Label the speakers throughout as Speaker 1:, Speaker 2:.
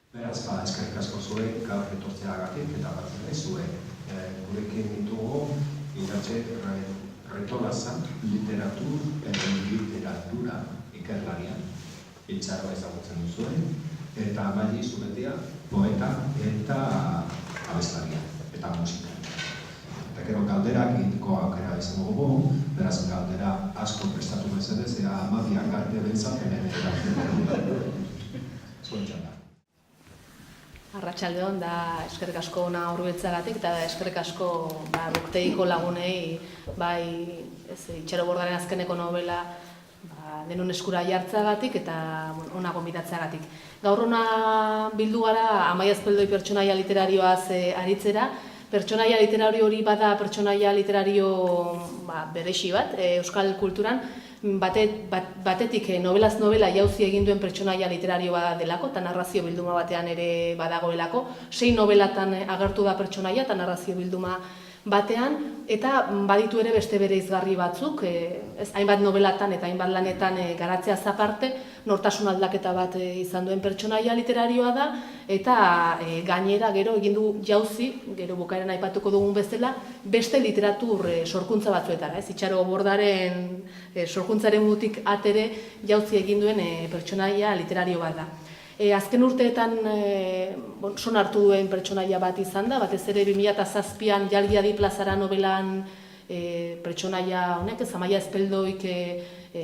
Speaker 1: Beraz, eskerrik asko zuek gaur etortzeagatik eta batez ere zuek. Gurekin ditugu Iratxe Retolaza, literatura ikerlarian, Itxaroa ezagutzen duzuen, eta Amaia Zubetia, poeta eta abeslaria eta musika. Eta gero galderak egiteko aukera izango dugu, beraz galdera asko prestatu mesedez, eta Amaiak arte bentzaten ere zuen txanda.
Speaker 2: Arratsaldeon da eskerrik asko ona hurbiltzeagatik eta eskerrik asko Buktegiko lagunei bai Itxaro Bordaren azkeneko novela denon eskura jartzeagatik eta ona gonbidatzeagatik. Gaur ona bildu gara Amaia Azpeldoi pertsonaia literarioaz aritzera. Pertsonaia literario hori bada pertsonaia literario berezi bat euskal kulturan. Batetik novelaz novela jauzi egin duen pertsonaia literario bat delako, eta narrazio bilduma batean ere badagoelako. 6 novelatan agertu da pertsonaia eta narrazio bilduma batean, eta baditu ere beste bereizgarri batzuk, hainbat novelatan eta hainbat lanetan garatzeaz aparte, nortasun aldaketa bat izan duen pertsonaia literarioa da, eta gainera gero egin du jauzi, gero bukaeran aipatuko dugun bezala, beste literatur sorkuntza batzuetara. Itxaro Bordaren sorkuntzaren mutik atere jauzi egin duen pertsonaia literario bat da. Azken urteetan son hartu duen pertsonaia bat izan da, batez ere 2007an Jalgiadi plazara novelan pertsonaia honek, Amaia Azpeldoik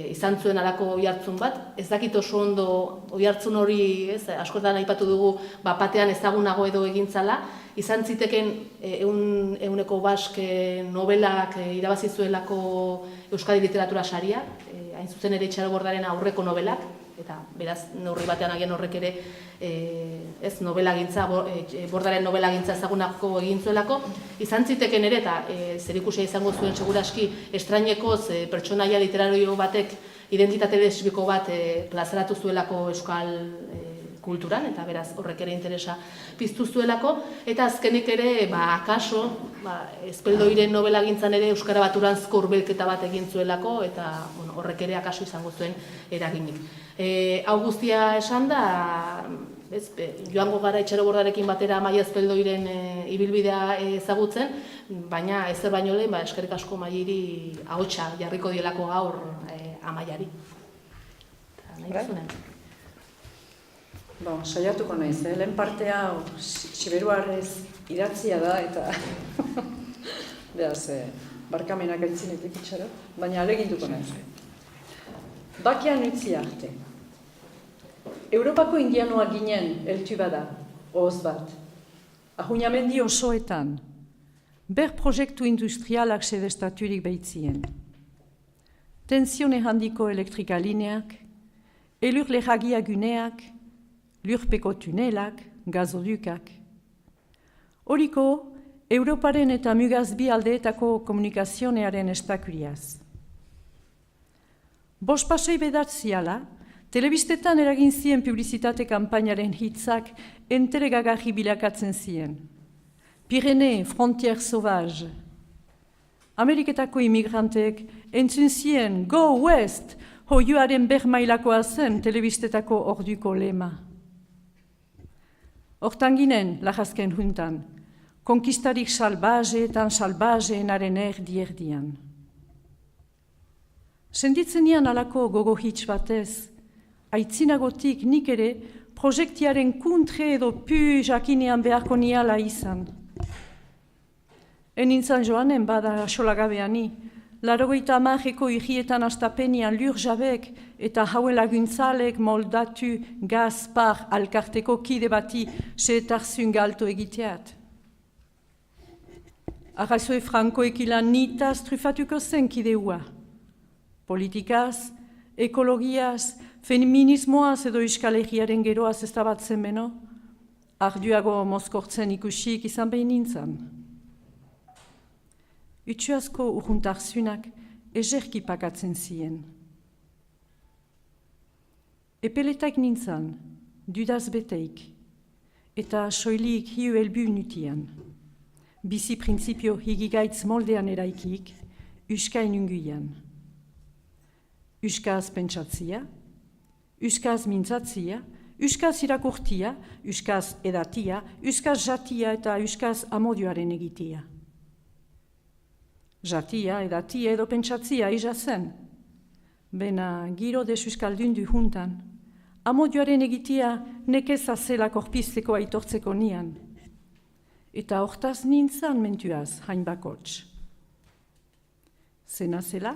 Speaker 2: izan zuen alako oihartzun bat. Ez dakit oso ondo oihartzun hori, askotan aipatu dugu, batean ezagunago edo egintzala, izan ziteken ehuneko bask novelak irabazi zuelako Euskadi Literatura Saria, hain zuzen ere Itxaro Bordaren aurreko novelak, eta beraz neurri batean agian horrek ere Bordaren novelagintza ezagunako egin zuelako, izan ziteken ere eta zerikusia izango zuen seguraski estrainekoz pertsonaia literario batek identitate lesbiko bat plazaratu zuelako euskal kulturan, eta beraz horrek ere interesa piztu zuelako, eta azkenik ere, akaso, Azpeldoiren novelagintzan ere euskara baturanzko hurbilketa bat egin zuelako, eta horrek ere akaso izango zuen eraginik. Hau guztia esan da, joango gara Itxaro Bordarekin batera Amaia Azpeldoiren ibilbidea ezagutzen, baina ezer baino lehen, eskerrik asko Mairi ahotsa jarriko dielako gaur Amaiari.
Speaker 3: Saiatuko naiz, lehen partea siberuarrez idatzia da eta beraz, barkamenak aitzinetik Itxaro, baina aleginduko naiz. Bakean utzi arte. Europako indianoa ginen heltu bada, ohoz bat. Ahuñamendi osoetan, ber proiektu industrialak sedestaturik behitzien. Tensione handiko elektrika lineak, elur lehagia guneak, lurpeko tunelak, gazodukak. Horiko, Europaren eta mugaz bi aldeetako komunikazionearen estakuriaz. Bost pasoi bedatziala, telebistetan eragin zien publizitate kanpainaren hitzak enteregagarri bilakatzen zien. Pirene, frontier sauvage. Ameriketako imigrantek entzun zien Go West, hoioaren bermailakoa zen telebistetako orduko lema. Hortan ginen, lajazken juntan, konkistarik salbajeetan salbajeenaren erdi-erdian. Senditzen nian alako gogo hitz batez, aitzinagotik nik ere projektiaren kuntre edo pu jakinean beharko niala izan. Enintzan joanen bada asolagabeani, 80 higietan astapenian lur jabek eta hauen laguntzalek moldatu gazpar alkarteko kide bati sehetarzun galto egiteat. Arrazoi frankoekilan nitaz trufatuko zen kideua. Politikaz, ekologiaz, feminismoaz edo Euskal Herriaren geroaz eztabatzen beno, arduago mozkortzen ikusik izan behin nintzen. Utsuazko urjuntarzunak ezerki pakatzen zien. Epeletak nintzen, dudaz beteik, eta soilik hiu helbu nutian. Bizi printzipio higigaitz moldean eraikik, uskain unguian. Uskaz pentsatzia, uskaz mintzatzia, Euskaz irakurtia, euskaz edatia, euskaz jatia eta euskaz amodioaren egitia. Jatia, edatia edo pentsatzia izazen. Bena giro des euskaldundu juntan. Amodioaren egitia nekeza zela korpizteko aitortzeko nian. Eta hortaz nintzan mentuaz hain bakots. Zena zela,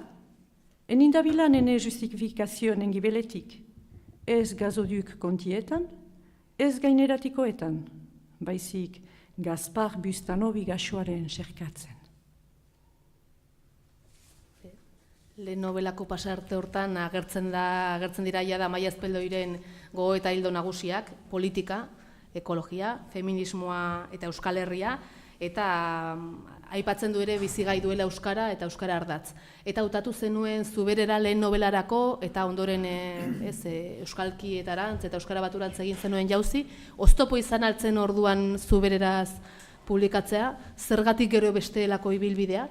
Speaker 3: enindabila nene justifikazioen gibeletik. Ez gazoduk kontietan, ez gaineratikoetan, baizik Gaspar Bustanovi gaxoaren xerkatzen.
Speaker 2: Lehen nobelako pasarte hortan agertzen dira jada Amaia Azpeldoiren gogo eta hildo nagusiak, politika, ekologia, feminismoa eta Euskal Herria, eta aipatzen du ere bizigai duela Euskara eta Euskara ardatz. Eta hautatu zenuen Zuberera lehen nobelarako eta ondoren euskalkietarantz eta Euskara baturantz egin zenuen jauzi. Oztopo izan altzen orduan Zubereraz publikatzea, zergatik gero bestelako ibilbideak?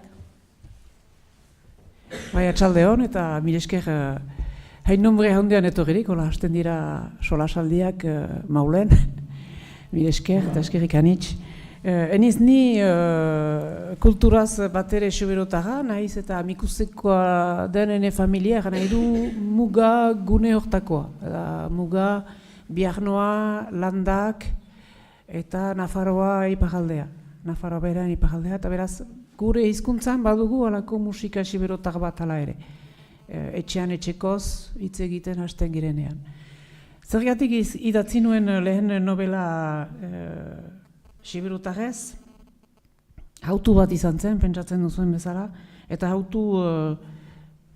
Speaker 4: Bai, atxaldeon eta mila esker hain nombre handian etorririk, hola hasten dira solasaldiak maulen, mila esker eta eskerrik anitz. Eniz ni kulturaz bat ere soberotaga, nahiz eta amikusekoa den ene familia, nahi du muga gune hortakoa. Muga Biarnoa, Landak eta Nafarroa ipagaldea. Nafarroa berean ipagaldea, eta beraz gure hizkuntzan badugu alako musika soberotag bat ala ere. Etxean etxekoz hitz egiten hasten girenean. Zergatik idatzi nuen lehen novela Siberutagez, hautu bat izan zen, pentsatzen duzuen bezala, eta hautu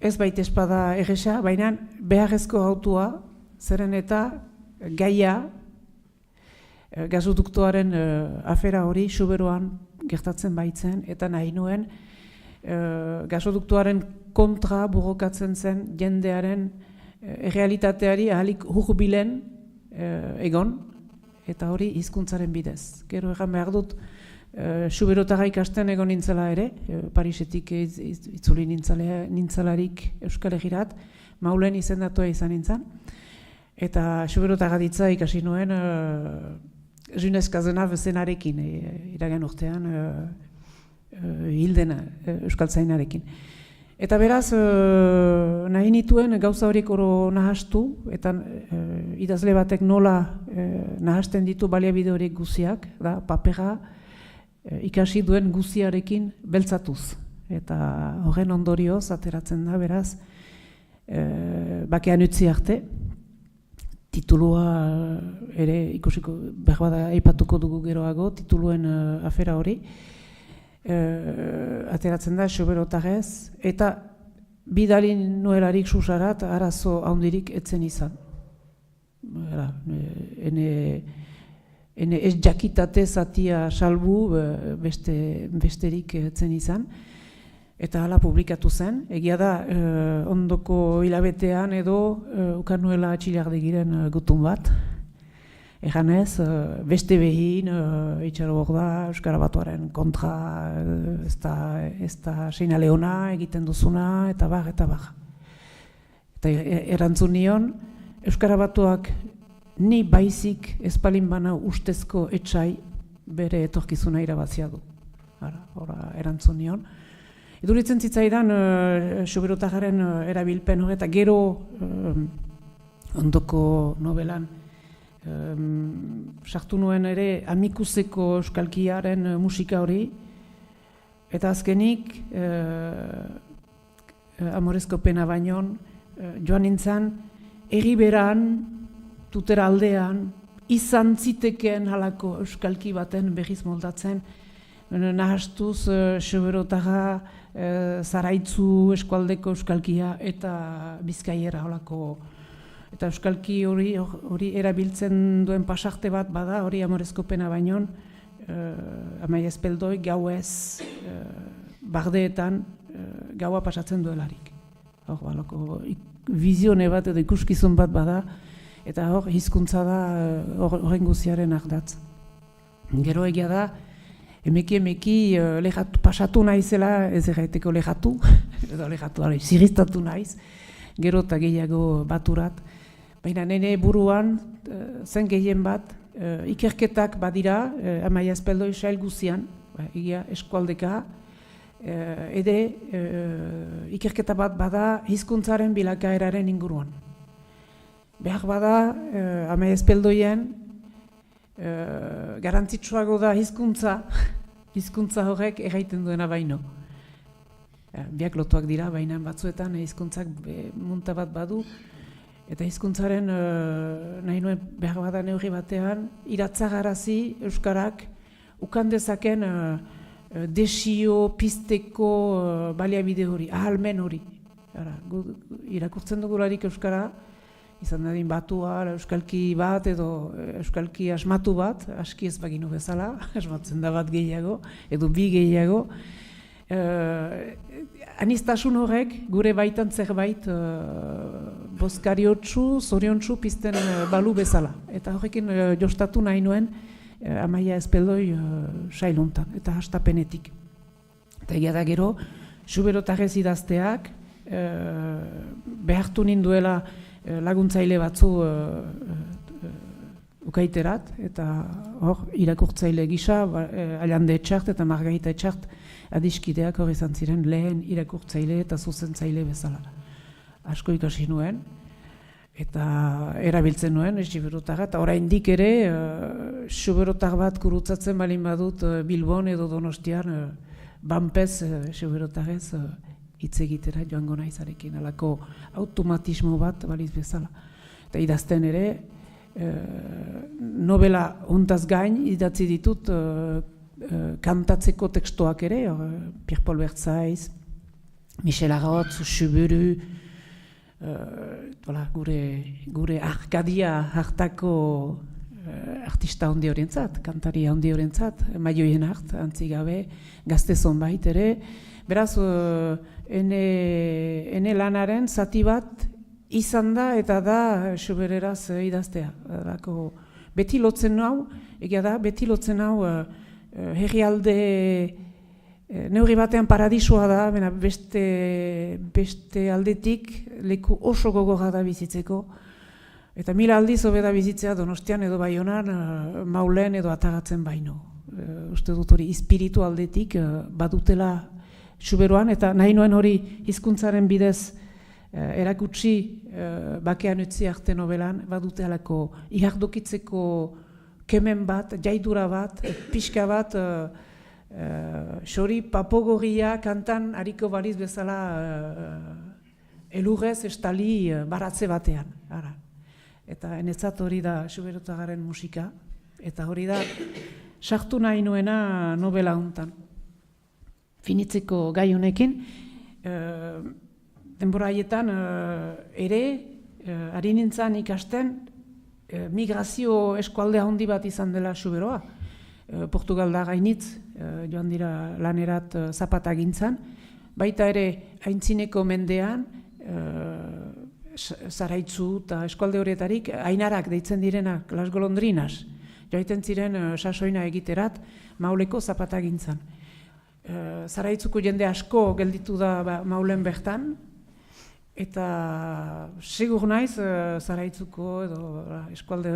Speaker 4: ez baita espada egesa, baina beharrezko hautua, zeren eta gaia, gasoduktoaren afera hori Suberoan gertatzen baitzen, eta nahi nuen gasoduktoaren kontra borrokatzen zen jendearen errealitateari ahalik hurbilen egon, eta hori hizkuntzaren bidez. Gero egan behar dut, Suberotaga ikasten egon nintzela ere, Parisetik itzuli nintzelarik Euskal Herrirat, Maulen izendatua izan nintzen, eta Suberotaga ditza ikasi nuen Junez Kazenav zenarekin, iragan urtean hildena Euskaltzainarekin. Eta beraz, nahi nituen gauza horiek oro nahastu, eta idazle batek nola nahasten ditu baliabide horiek guziak, da papera ikasi duen guziarekin beltzatuz. Eta horren ondorioz ateratzen da, beraz, bakean utzi arte, titulua ere ikusiko behar bada aipatuko dugu geroago, tituluen afera hori, ateratzen da Suberotagez, eta bidalin nuelarik susarat arazo handirik etzen izan. Ene ez jakitate zatia salbu besterik etzen izan, eta hala publikatu zen. Egia da, ondoko hilabetean edo ukan nuela atxilardegiren gutun bat. Eganez, beste behin, itxaro hor da, Euskara Batuaren kontra, ez da seinale ona egiten duzuna, eta bar, eta bar. Eta erantzun nion, Euskara Batuak ni baizik ezpalin bana ustezko etsai bere etorkizuna irabazia du. Hora erantzun nion. Iduritzen zitzaidan, Suberotagaren erabilpen hori, eta gero ondoko novelan, sartu nuen ere amikuseko euskalkiaren musika hori, eta azkenik Amorezko Pena Bainon joan nintzen erriberan, tutera aldean, izan zitekeen halako euskalki baten berriz moldatzen, nahastuz Suberotaga, Zaraitzu eskualdeko euskalkia eta Bizkaiera halako. Eta euskalki hori erabiltzen duen pasarte bat bada, hori Amorezko Pena Bainon, Amaia Azpeldoi gauez bardeetan gaua pasatzen duelarik. Hor, baloko, vizione bat edo ikuskizun bat bada, eta hor, hizkuntza da horren guziaren ardatz. Gero egia da, emeki pasatu naizela, ez erraiteko lehatu, edo lehatu, zirriztatu naiz, gero eta gehiago baturat, Baina nire buruan zen gehien bat, ikerketak badira, Amaia Azpeldoi sail guzian, egia eskualdeka, ikerketa bat bada hizkuntzaren bilakaeraren inguruan. Behar bada, Amaia Azpeldoien, garantzitsuago da hizkuntza horrek erraiten duena baino. Biak lotuak dira, baina batzuetan hizkuntzak munta bat badu, eta hizkuntzaren nahi nuen behar bada neurri batean, iratzagarazi euskarak ukan dezaken desio, pizteko baliabide hori, ahalmen hori. Irakurtzen dugularik euskara, izan dadin batua, euskalki bat edo euskalki asmatu bat, aski ez baginu bezala, asmatzen da bat gehiago, edo bi gehiago. Aniztasun horrek gure baitan zerbait bozkariotsu, zoriontsu pizten balu bezala. Eta horrekin jostatu nahi nuen Amaia Azpeldoi sailuntan, eta hastapenetik. Eta egia da gero, Xuberotarrez idazteak behartu ninduela laguntzaile batzu ukaiterat, eta hor irakurtzaile gisa, Allande Etxart eta Margarita Etxart adiskideak hor izan ziren lehen irakurtzaile eta zuzentzaile bezala. Asko ikasi nuen, eta erabiltzen nuen Xuberotarra, eta oraindik ere Xuberotar bat gurutzatzen balin badut Bilbon edo Donostian banpez Xuberotarrez hitz egitera joango naizarekin, alako automatismo bat baliz bezala. Eta idazten ere, novela hontaz gain idatzi ditut kantatzeko tekstoak ere, Pierre-Paul Bertzaiz, Michel Arotz, Xuburu, gure Arkadia hartako artista handi horientzat, kantaria handi horientzat, Maioien hart, antzigabe, gazte zonbait ere. Beraz, ene lanaren zati bat izan da eta da Xubereraz idaztea. Beti lotzen hau, egia da, beti lotzen hau herrialde neurri batean paradisua da, beste aldetik leku oso gogorra da bizitzeko. Eta mila aldiz hobe da bizitzea Donostian edo Baionan, Maulen edo Atagatzen baino. Uste dut hori espiritu aldetik badutela Xuberoan, eta nahi nuen hori hizkuntzaren bidez erakutsi bakean utzi arte nobelan, badute alako ihardokitzeko kemen bat, jaidura bat, pixka bat, xori papogogia kantan hariko baliz bezala elurrez estali baratze batean. Eta enetzat hori da Xuberotagaren musika, eta hori da sartu nahi nuena novela hontan. Finitzeko gai honekin, denbora haietan ere, ari nintzen ikasten, migrazio eskualdea handi bat izan dela Xuberoa. Portugalda gainitz, joan dira lanerat zapata gintzan, baita ere aintzineko mendean, Zaraitzu eta eskualde horietarik ainarak deitzen direnak, las golondrinas, joaiten ziren sasoina egiterat Mauleko zapata gintzan. Zaraitzuko jende asko gelditu da Maulen bertan, eta segur naiz Zaraitzuko edo eskualde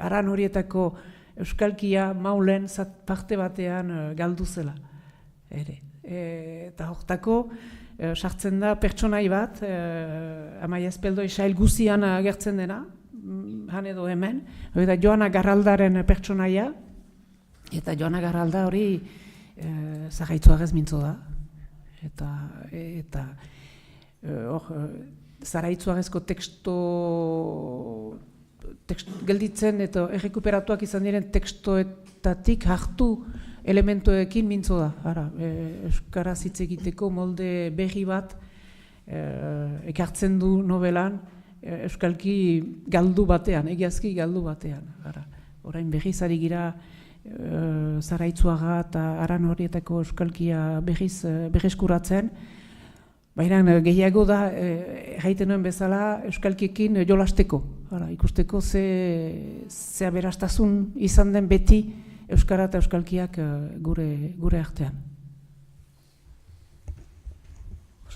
Speaker 4: aran horietako euskalkia Maulen parte batean galdu zela. Eta hortako sartzen da pertsonai bat, Amaia Azpeldoi sail guzian agertzen dena, han edo hemen, hori da Joana Garraldaren pertsonaia, eta Joana Garralda hori Zaraitzuagez mintzo da, eta Zaraitzuagezko teksto gelditzen eta errekuperatuak izan diren tekstoetatik hartu elementoekin mintzo da. Euskaraz hitz egiteko molde berri bat ekartzen du novelan euskalki galdu batean, egiazki galdu batean. Orain berriz ari gira Zaraitzuaga eta aran horietako euskalkia berreskuratzen, baina gehiago da, erraiten nuen bezala, euskalkiekin jolasteko. Ikusteko ze aberastasun izan den beti euskara eta euskalkiak gure artean.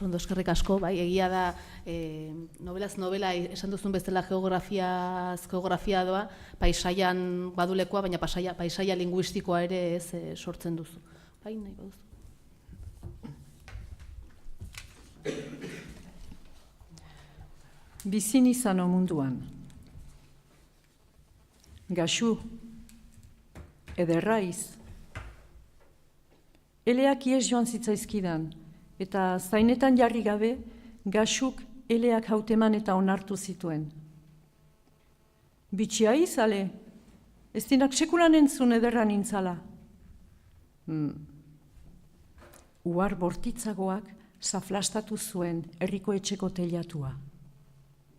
Speaker 2: Ondo, eskerrik asko, bai, egia da, nobelaz nobela esan duzun bezala geografia doa, paisaian badulekoa, baina paisaia linguistikoa ere ez sortzen duzu. Bai, nahi baduzu.
Speaker 3: Bizin izano munduan. Gaxu, ederraiz. Eleak ies joan zitzaizkidan, eta zainetan jarri gabe, gaxuk eleak hauteman eta onartu zituen. Bitxia izale, ez dinak sekulan entzun ederra nintzala. Uar bortitzagoak zaflastatu zuen herriko etxeko teilatua.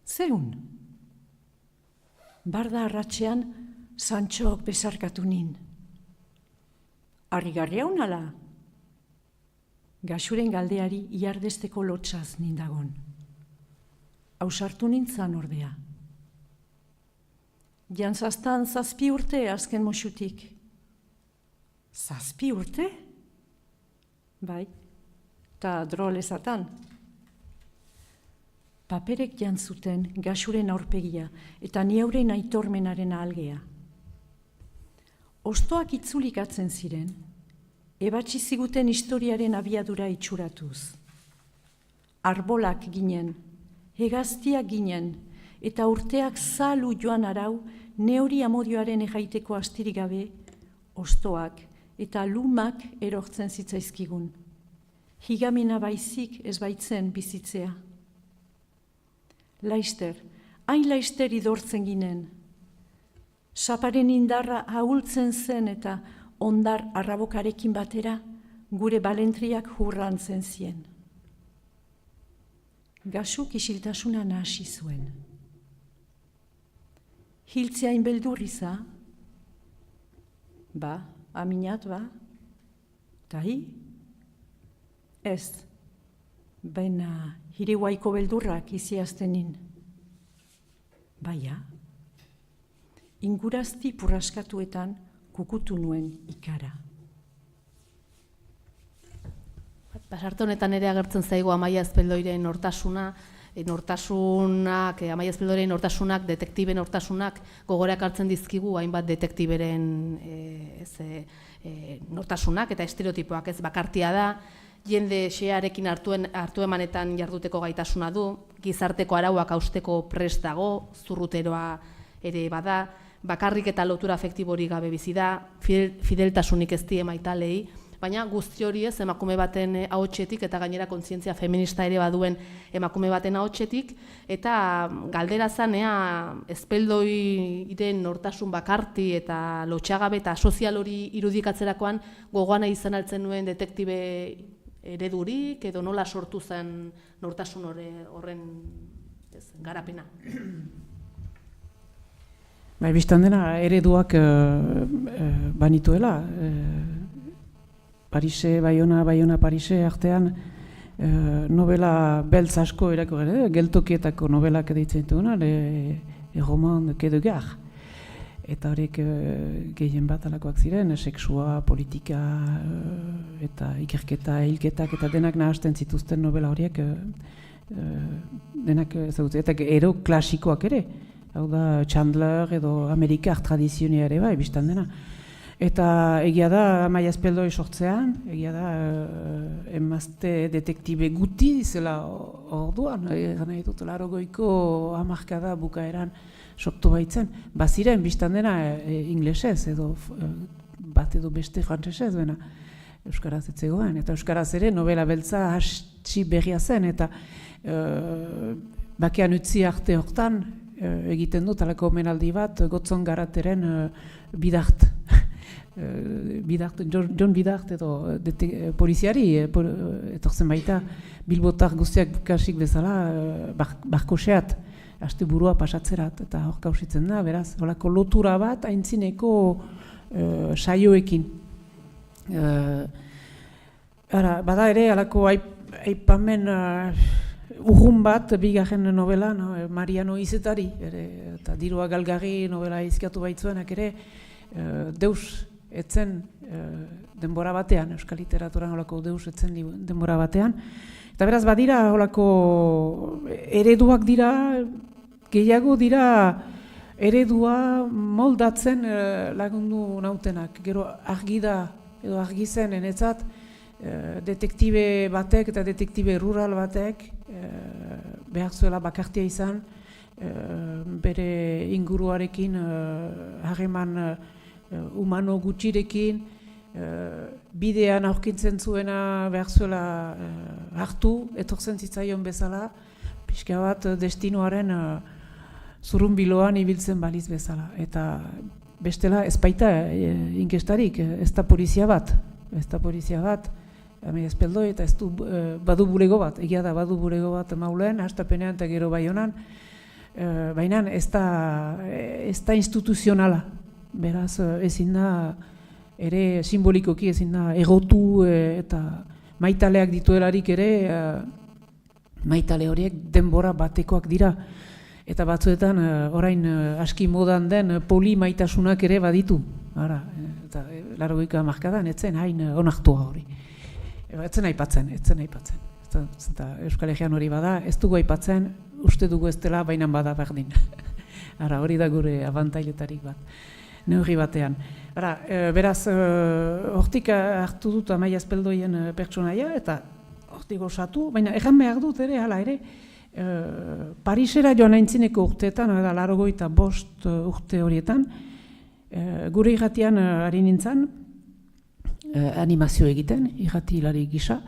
Speaker 3: Zeun? Barda arratxean, Santxok besarkatu nin. Harrigarria unala? Gaxuren galdeari iardesteko lotxaz nindagon. Ausartu nintzan ordea. Jantzaztan 7 urte azken moxutik. 7 urte? Bai, eta drolezatan. Paperek jantzuten gaxuren aurpegia eta nieuren aitormenaren algea. Ostoak itzulikatzen ziren, ebatsi ziguten historiaren abiadura itxuratuz. Arbolak ginen, hegaztiak ginen, eta urteak zalu joan arau neuri amodioaren egaiteko astirik gabe, ostoak eta lumak erortzen zitzaizkigun. Higamina baizik ez baitzen bizitzea. Laister, hain laister idortzen ginen. Saparen indarra ahultzen zen eta ondar arrabokarekin batera gure balentriak hurrantzen zien. Gaxuk isiltasuna nahasi zuen. Hiltzea inbeldurriza? Ba, aminat ba? Tai? Ez, baina hiriguaiko beldurrak iziaztenin. Baia, ingurazti purraskatuetan kukutu nuen ikara.
Speaker 2: Pasarte honetan ere agertzen zaigu Amaia Azpeldoiren nortasuna, Amaia Azpeldoiren nortasunak, detektiben nortasunak gogorak hartzen dizkigu hainbat detektiberen nortasunak eta estereotipoak, ez bakartia da, jende xearekin hartu emanetan jarduteko gaitasuna du, gizarteko arauak hausteko prest dago, zurruteroa ere bada, bakarrik eta lotura afektiborik gabe bizi da, fideltasunik ez die maitalei, baina guzti hori ez emakume baten ahotsetik eta gainera kontzientzia feminista ere baduen emakume baten ahotsetik, eta galdera zanea Azpeldoiren nortasun bakarti eta lotxagabe eta sozial hori irudikatzerakoan gogoan izan altzen nuen detektibe eredurik edo nola sortu zen nortasun horren garapena.
Speaker 4: Bai, biztan dena ereduak banituela. Parise, Baiona, Parise artean novela beltz asko erako gara, geltokietako novelak editzen duguna, le roman de de gare. Eta horiek gehien bat alakoak ziren, sexua, politika eta ikerketa, hilketak eta denak nahasten zituzten novela horiek denak ezagutzen. Eta ero klasikoak ere, hau da Chandler edo Amerikar tradizionia ere bai, biztan dena. Eta egia da Amaia Azpeldoi sortzean, egia da emazte detektibe guti zela orduan, nahi dut, 80ko hamarkada bukaeran sortu baitzen. Baziren, biztan dena inglesez edo bat edo beste frantsesez, bena euskaraz ez zegoen. Eta euskaraz ere novela beltza hasi berria zen, eta bakean utzi arte hortan egiten dut alako omenaldi bat Gotzon Garateren Bidart. John Bidart edo poliziari etortzen baita bilbotar guztiak kasik bezala barkoseat aste burua pasatzerat eta hor kausitzen da, beraz, holako lotura bat aintzineko saioekin. Bada ere halako aipamen urrun bat bigarren novela, Mariano Izetari, eta Dirua Galgarri novela izkiatu baitzuenak ere, deus etzen denbora batean, euskal literaturan holako deus etzen denbora batean, Eta beraz, badira, holako ereduak dira, gehiago dira eredua moldatzen lagundu nautenak. Gero argi da, edo argi zen, enetzat, detektibe batek eta detektibe rural batek behar zuela bakartia izan, bere inguruarekin harreman humano gutxirekin, bidean aurkitzen zuena behar zuela hartu, etortzen zitzaion bezala, pixka bat destinoaren zurrunbiloan ibiltzen baliz bezala. Eta bestela ez baita inkestarik, ez da polizia bat, Amai Azpeldoi, eta ez du badu bulego bat, egia da badu bulego bat Maulen, hastapenean eta gero Baionan, baina ez da instituzionala, beraz ezin da, ere simbolikoki ezin da egotu eta maitaleak dituelarik ere, maitale horiek denbora batekoak dira. Eta batzuetan orain aski modan den polimaitasunak ere baditu. Ara, eta 80 hamarkadan etzen hain onartua hori. Etzen aipatzen. Eta Euskal Herrian hori bada, ez dugu aipatzen, uste dugu ez dela, baina bada berdin. Ara, hori da gure abantailetarik bat, neurri batean. Ara, beraz, hortik hartu dut Amai Azpeldoien pertsonaia, eta hortik osatu, baina egan behar dut ere, hala ere, Parisera joan aintzineko urteetan, 85 urte horietan, gure irratian ari nintzen, animazio egiten, irrati hilari gisa,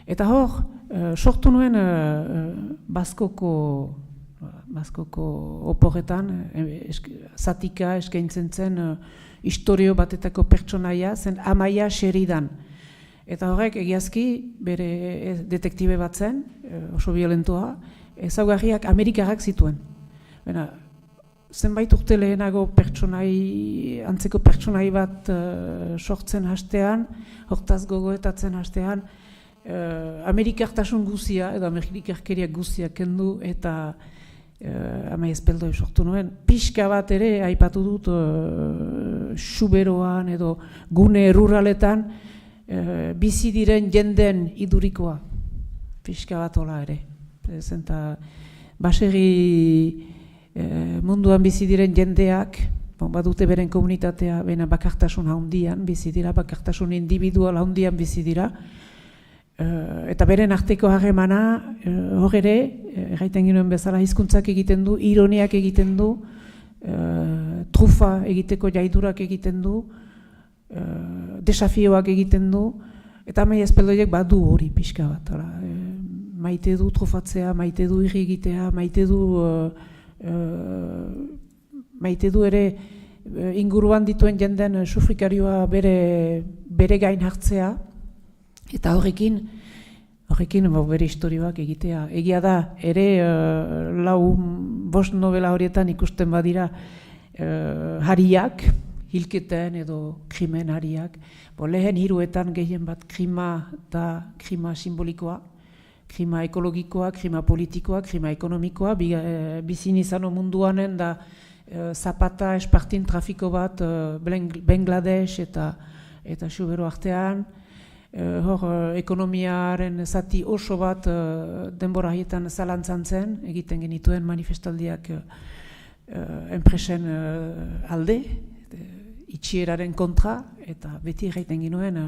Speaker 4: eta hor, sortu nuen Baskoko oporretan, zatika eskaintzen zen historio batetako pertsonaia, zen Amaia Sheridan. Eta horrek egiazki bere detektibe bat zen, oso violentoa, ezaugarriak Amerikarrak zituen. Zenbait urte lehenago antzeko pertsonai bat sortzen hastean, hortaz gogoetatzen hastean, Amerikartasun guzia, edo Amerikarkeriak guzia kendu, eta Amai Azpeldoi sortu nuen. Pixka bat ere, aipatu dut, Xuberoan edo gune ruraletan, bizi diren jenden idurikoa. Pixka bat hola ere. Zenta baserri munduan bizi diren jendeak, badute beren komunitatea, bena bakartasun handian bizi dira, bakartasun individual handian bizi dira, eta beren arteko harremana hor ere, erraiten ginoen bezala, hizkuntzak egiten du, ironiak egiten du, trufa egiteko jaidurak egiten du, desafioak egiten du, eta Amai Azpeldoiek badu hori pixka bat. Maite du trufatzea, maite du irri egitea, maite du ere inguruan dituen jenden sufrikarioa bere gain hartzea, eta horrekin bere historioak egitea. Egia da, ere 4-5 novela horietan ikusten badira hariak, hilketen edo krimen hariak, lehen hiruetan gehien bat krima da krima simbolikoa, krima ekologikoa, krima politikoa, krima ekonomikoa, bizin izano munduanen da Zapata espartin trafiko bat Bangladesh eta Xubero artean, hor ekonomiaren zati oso bat denbora haietan zalantzan zen, egiten genituen manifestaldiak enpresen alde, itxieraren kontra, eta beti egiten genuen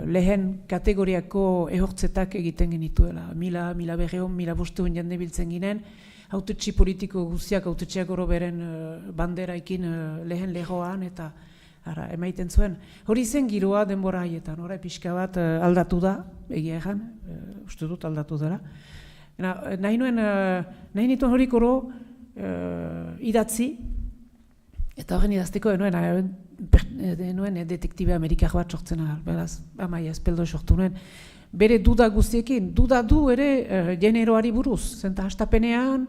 Speaker 4: lehen kategoriako ehortzetak egiten genituela. 1.500, 1.500 jende biltzen ginen, hautetxe politiko guztiak, hautetxeak oro beren banderaikin lehen lehoan, eta emaiten zuen. Hori zen giroa denbora haietan, hori pixka bat aldatu da, egia egan, uste dut aldatu dela. Nahi nituen horik oro idatzi, eta horren idazteko denuen detektibe Amerikar bat sortzen ahal, beraz, Amai Azpeldoi sortu nuen. Bere duda guztiekin, duda du ere generoari buruz, zenta hastapenean,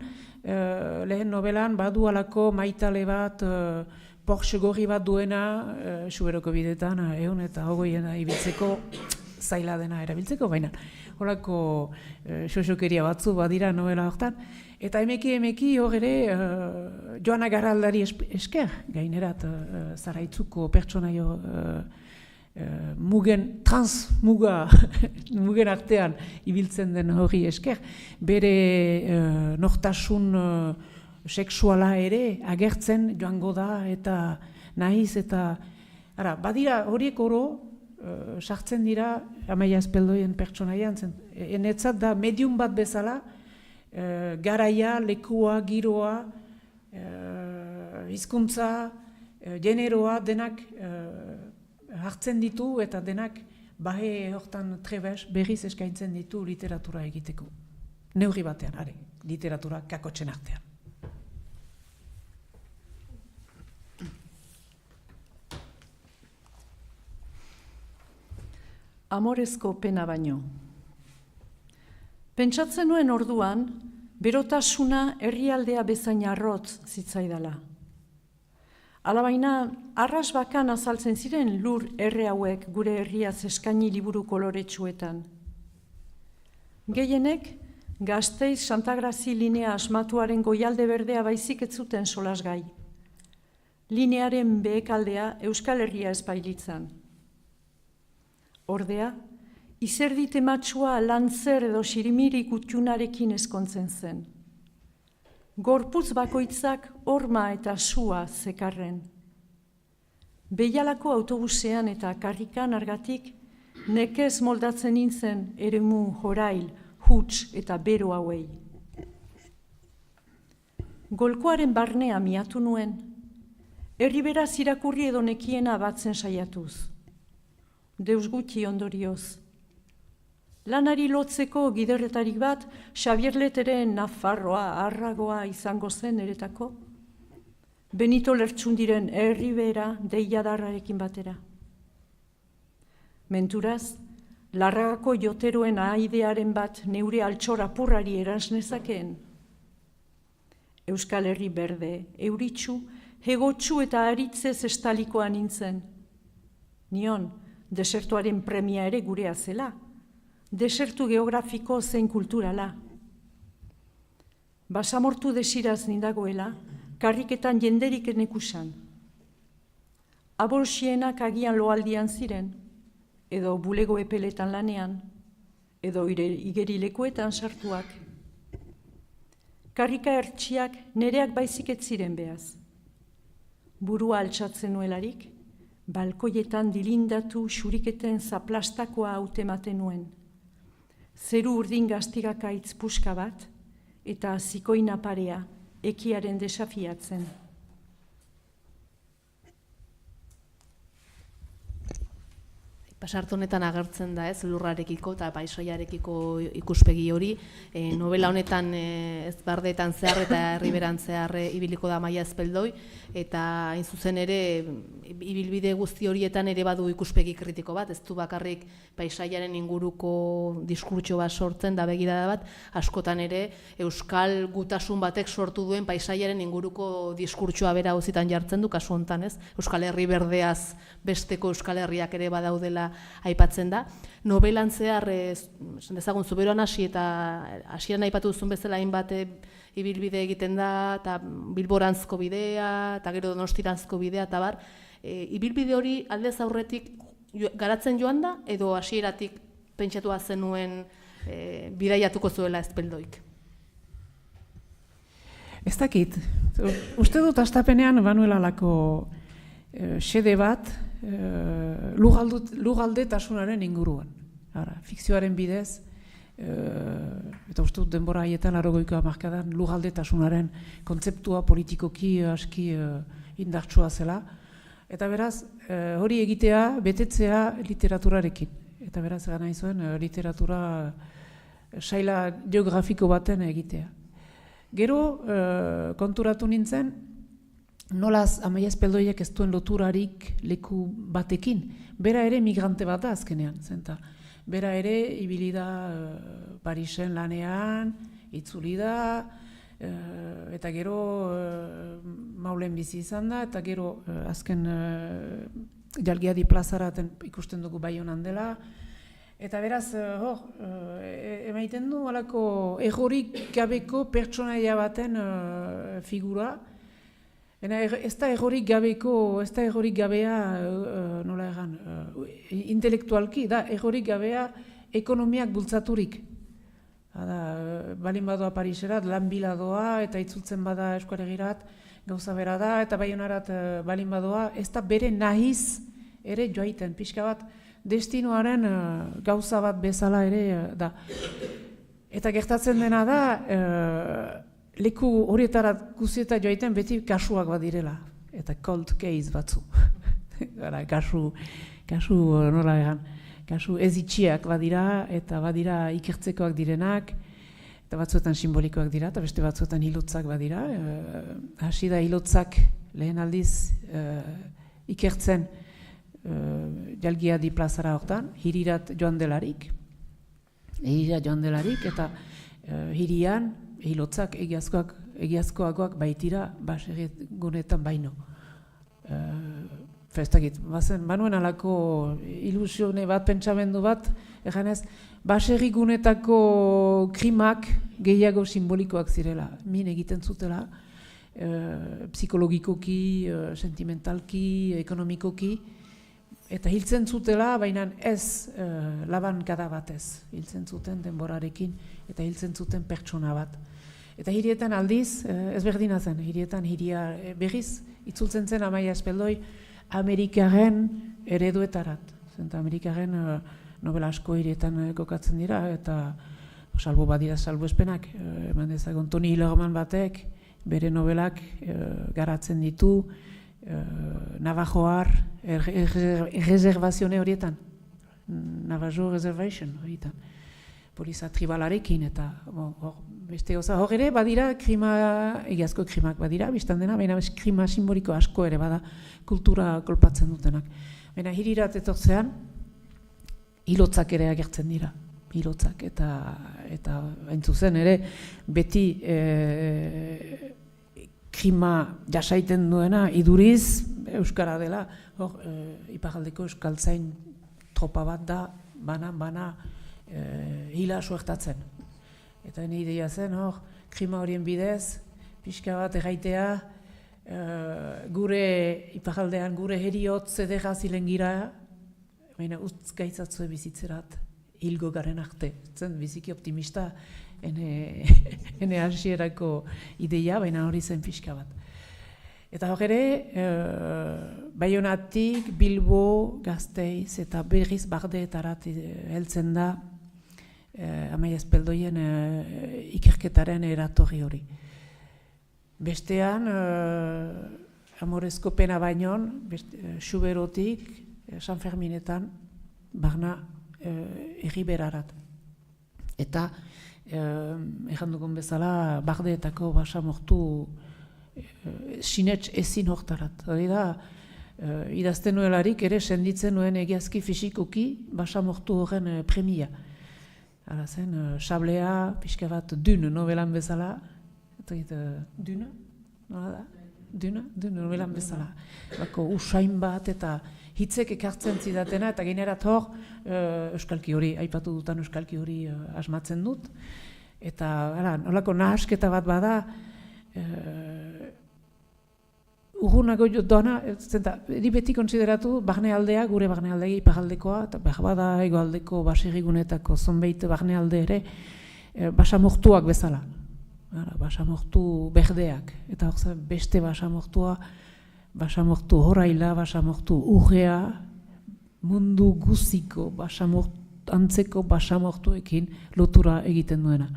Speaker 4: lehen novelan badu alako maitale bat, Porsche gorri bat duena, Xuberoko bidetan, 120 ibiltzeko, zaila dena erabiltzeko, baina horako xoxokeria batzu badira novela hortan. Eta emeki hor ere Joana Garraldari esker, gainerat Zaraitzuko pertsonaio mugen artean ibiltzen den hori esker, bere nortasun sexuala ere agertzen joango da eta nahiz eta badira horiek oro sartzen dira Amaia Azpeldoien pertsonaian, enetzat da medium bat bezala garaia, lekua, giroa, hizkuntza, generoa denak hartzen ditu eta denak bahe hortan trebes berriz eskaintzen ditu literatura egiteko. Neurri batean, literatura kakotxen artean.
Speaker 3: Amorezko pena baino. Pentsatzen nuen orduan, berotasuna herrialdea bezain arrotz zitzaidala. Alabaina, arras bakan azaltzen ziren lur erre hauek gure herriaz eskaini liburu koloretsuetan. Gehienek, Gasteiz Santagrazi linea asmatuaren goialde berdea baizik ez zuten solasgai. Linearen behekaldea Euskal Herria ezpailitzan. Ordea, izerdi tematsua lantzer edo sirimiri gutxunarekin eskontzen zen. Gorputz bakoitzak horma eta sua zekarren. Behialako autobusean eta karrikan argatik nekez moldatzen nintzen eremu jorail, huts eta bero hauei. Golkoaren barnea miatu nuen, herriberaz irakurri edo nekiena batzen saiatuz. Deus gutxi ondorioz. Lanari lotzeko giderretarik bat, Xabier Leteren Nafarroa, Arragoa izango zen eretako. Benito Lertxundiren Herribera deiadarrarekin batera. Menturaz, Larragako joteroen ahaidearen bat neure altxor apurrari eransnezakeen. Euskal Herri berde, euritsu, hegotsu eta aritzez estalikoa nintzen. Nion, desertuaren premia ere gurea zela. Desertu geografiko zein kulturala. Basamortu desiraz nindagoela, karriketan jenderik enekusan. Abolsienak agian loaldian ziren, edo bulego epeletan lanean, edo igerilekuetan sartuak. Karrika ertsiak nereak baizik ez ziren behaz. Burua altxatzen nuelarik, balkoietan dilindatu xuriketen zaplastakoa hautematen nuen. Zeru urdin gaztigakaitz puska bat, eta zikoina parea ekiaren desafiatzen.
Speaker 2: Pasarte honetan agertzen da, lurrarekiko eta paisaiarekiko ikuspegi hori. Novela honetan ezbardeetan zehar eta herriberan zehar ibiliko da Amaia Azpeldoi, eta hain zuzen ere ibilbide guzti horietan ere badu ikuspegi kritiko bat, ez du bakarrik paisaiaren inguruko diskurtso bat sortzen da begirada bat, askotan ere euskal gutasun batek sortu duen paisaiaren inguruko diskurtsoa bera auzitan jartzen du, kasu honetan ez, Euskal Herri berdeaz besteko Euskal Herriak ere badaudela aipatzen da. Nobelan zehar, dezagun zuberoan hasi eta hasieran aipatu duzun bezala hainbat ibilbide egiten da, eta Bilborantzko bidea, eta gero Donostirantzko bidea, eta bar, ibilbide hori aldez aurretik garatzen joan da, edo hasieratik pentsatua zenuen bidaiatuko zuela Azpeldoik?
Speaker 4: Ez dakit, uste dut astapenean banuelalako xede bat, lugaldetasunaren inguruan. Fikzioaren bidez, eta uste dut denbora haietan 80ko hamarkadan lugaldetasunaren kontzeptua politikoki aski indartsua zela. Eta beraz, hori egitea, betetzea literaturarekin. Eta beraz, gana izuen, literatura saila geografiko baten egitea. Gero, konturatu nintzen, nolaz Amaia Azpeldoiek ez duen loturarik leku batekin. Bera ere migrante bat da azkenean, zenta. Bera ere ibili da Parisen lanean, itzuli da, eta gero Maulen bizi izan da, eta gero azken Jalgiadi plazaraten ikusten dugu Baionan dela. Eta beraz, emaiten du halako egorik gabeko pertsonaia baten figura, Ez da errorik gabea, nola egan, intelektualki, da errorik gabea ekonomiak bultzaturik. Balin badoa Pariserat, lan bila doa, eta itzultzen bada Euskal gauza bera da, eta Baionarat balin badoa, ez da bere nahiz ere joaiten, pixka bat destinoaren gauza bat bezala ere da. Eta gertatzen dena da, leku horietarat guzieta joaiten beti kasuak bat direla, eta cold case batzu. Kasu nola egan, kasu ezitxiak badira, eta badira ikertzekoak direnak, eta batzuetan simbolikoak dira, eta beste batzuetan hilotzak badira. Hasi da hilotzak lehen aldiz ikertzen Jalgiadi plazara hortan, hirirat joan delarik, eta hirian hilotzak egiazkoagoak baitira baserri gunetan baino. Festakit, banuen alako ilusione bat, pentsamendu bat, eganez, baserri gunetako krimak gehiago simbolikoak zirela, min egiten zutela, psikologikoki, sentimentalki, ekonomikoki, eta hiltzen zutela, baina ez labankada batez, hiltzen zuten denborarekin, eta hiltzen zuten pertsona bat. Eta hirietan aldiz, ez berdina zen, hiria berriz, itzultzen zen Amaia Espeldoi, Amerikaren ereduetarat. Zenta Amerikaren novela asko hirietan kokatzen dira, eta salbo badira salbuespenak, eman dezagon Tony Hillerman batek, bere novelak garatzen ditu, Navajoar, reservazione horietan, Navajo Reservation horietan, poliza tribalarekin, eta beste goza hor ere, badira egiazko krimak badira, biztan dena, baina krima simboliko asko ere bada kultura kolpatzen dutenak. Baina hirirat etortzean, hilotzak ere agertzen dira, hilotzak, eta haintzuzen ere, beti krima jasaiten duena, iduriz, euskara dela, hor, iparraldeko euskaltzain tropa bat da, bana hila suertatzen. Eta hene ideia zen, hor, krima horien bidez, pixka bat erraitea, gure iparraldean, gure heriotz edera zilen gira, baina utz gaitzatzue bizitzerat, hilgo garen arte. Zen biziki optimista, hene hasierako ideia, baina hori zen pixka bat. Eta hor ere, Baionatik, Bilbo, Gasteiz eta berriz Bardeetarat heltzen da Amaia Espeldoien ikerketaren eratorri hori. Bestean, Amorezko pena bainon, Xuberotik, San Ferminetan, barna Erriberarat. Eta, errandukon bezala, Bardeetako basamortu sinets ezin hortarat. Hori da, idazten nuelarik ere senditzen nuen egiazki fisikoki basamortu horren premia. Hala zen, sablea, pixka bat Dune novelan bezala, Dune? Nola da? Dune novelan bezala. Bako usain bat eta hitzek ekartzen zidatena, eta generat hor, euskalki hori, aipatu dutan euskalki hori asmatzen dut. Eta, nolako nahasketa bat bada, urgunago doana, eri beti konsideratu barnealdea, gure barnealdea iparaldekoa, eta behar bada egoaldeko baserrigunetako zonbait barnealde ere, basamortuak bezala. Basamortu berdeak, eta hor beste basamortua, basamortu horaila, basamortu urrea, mundu guziko antzeko basamortuekin lotura egiten duena.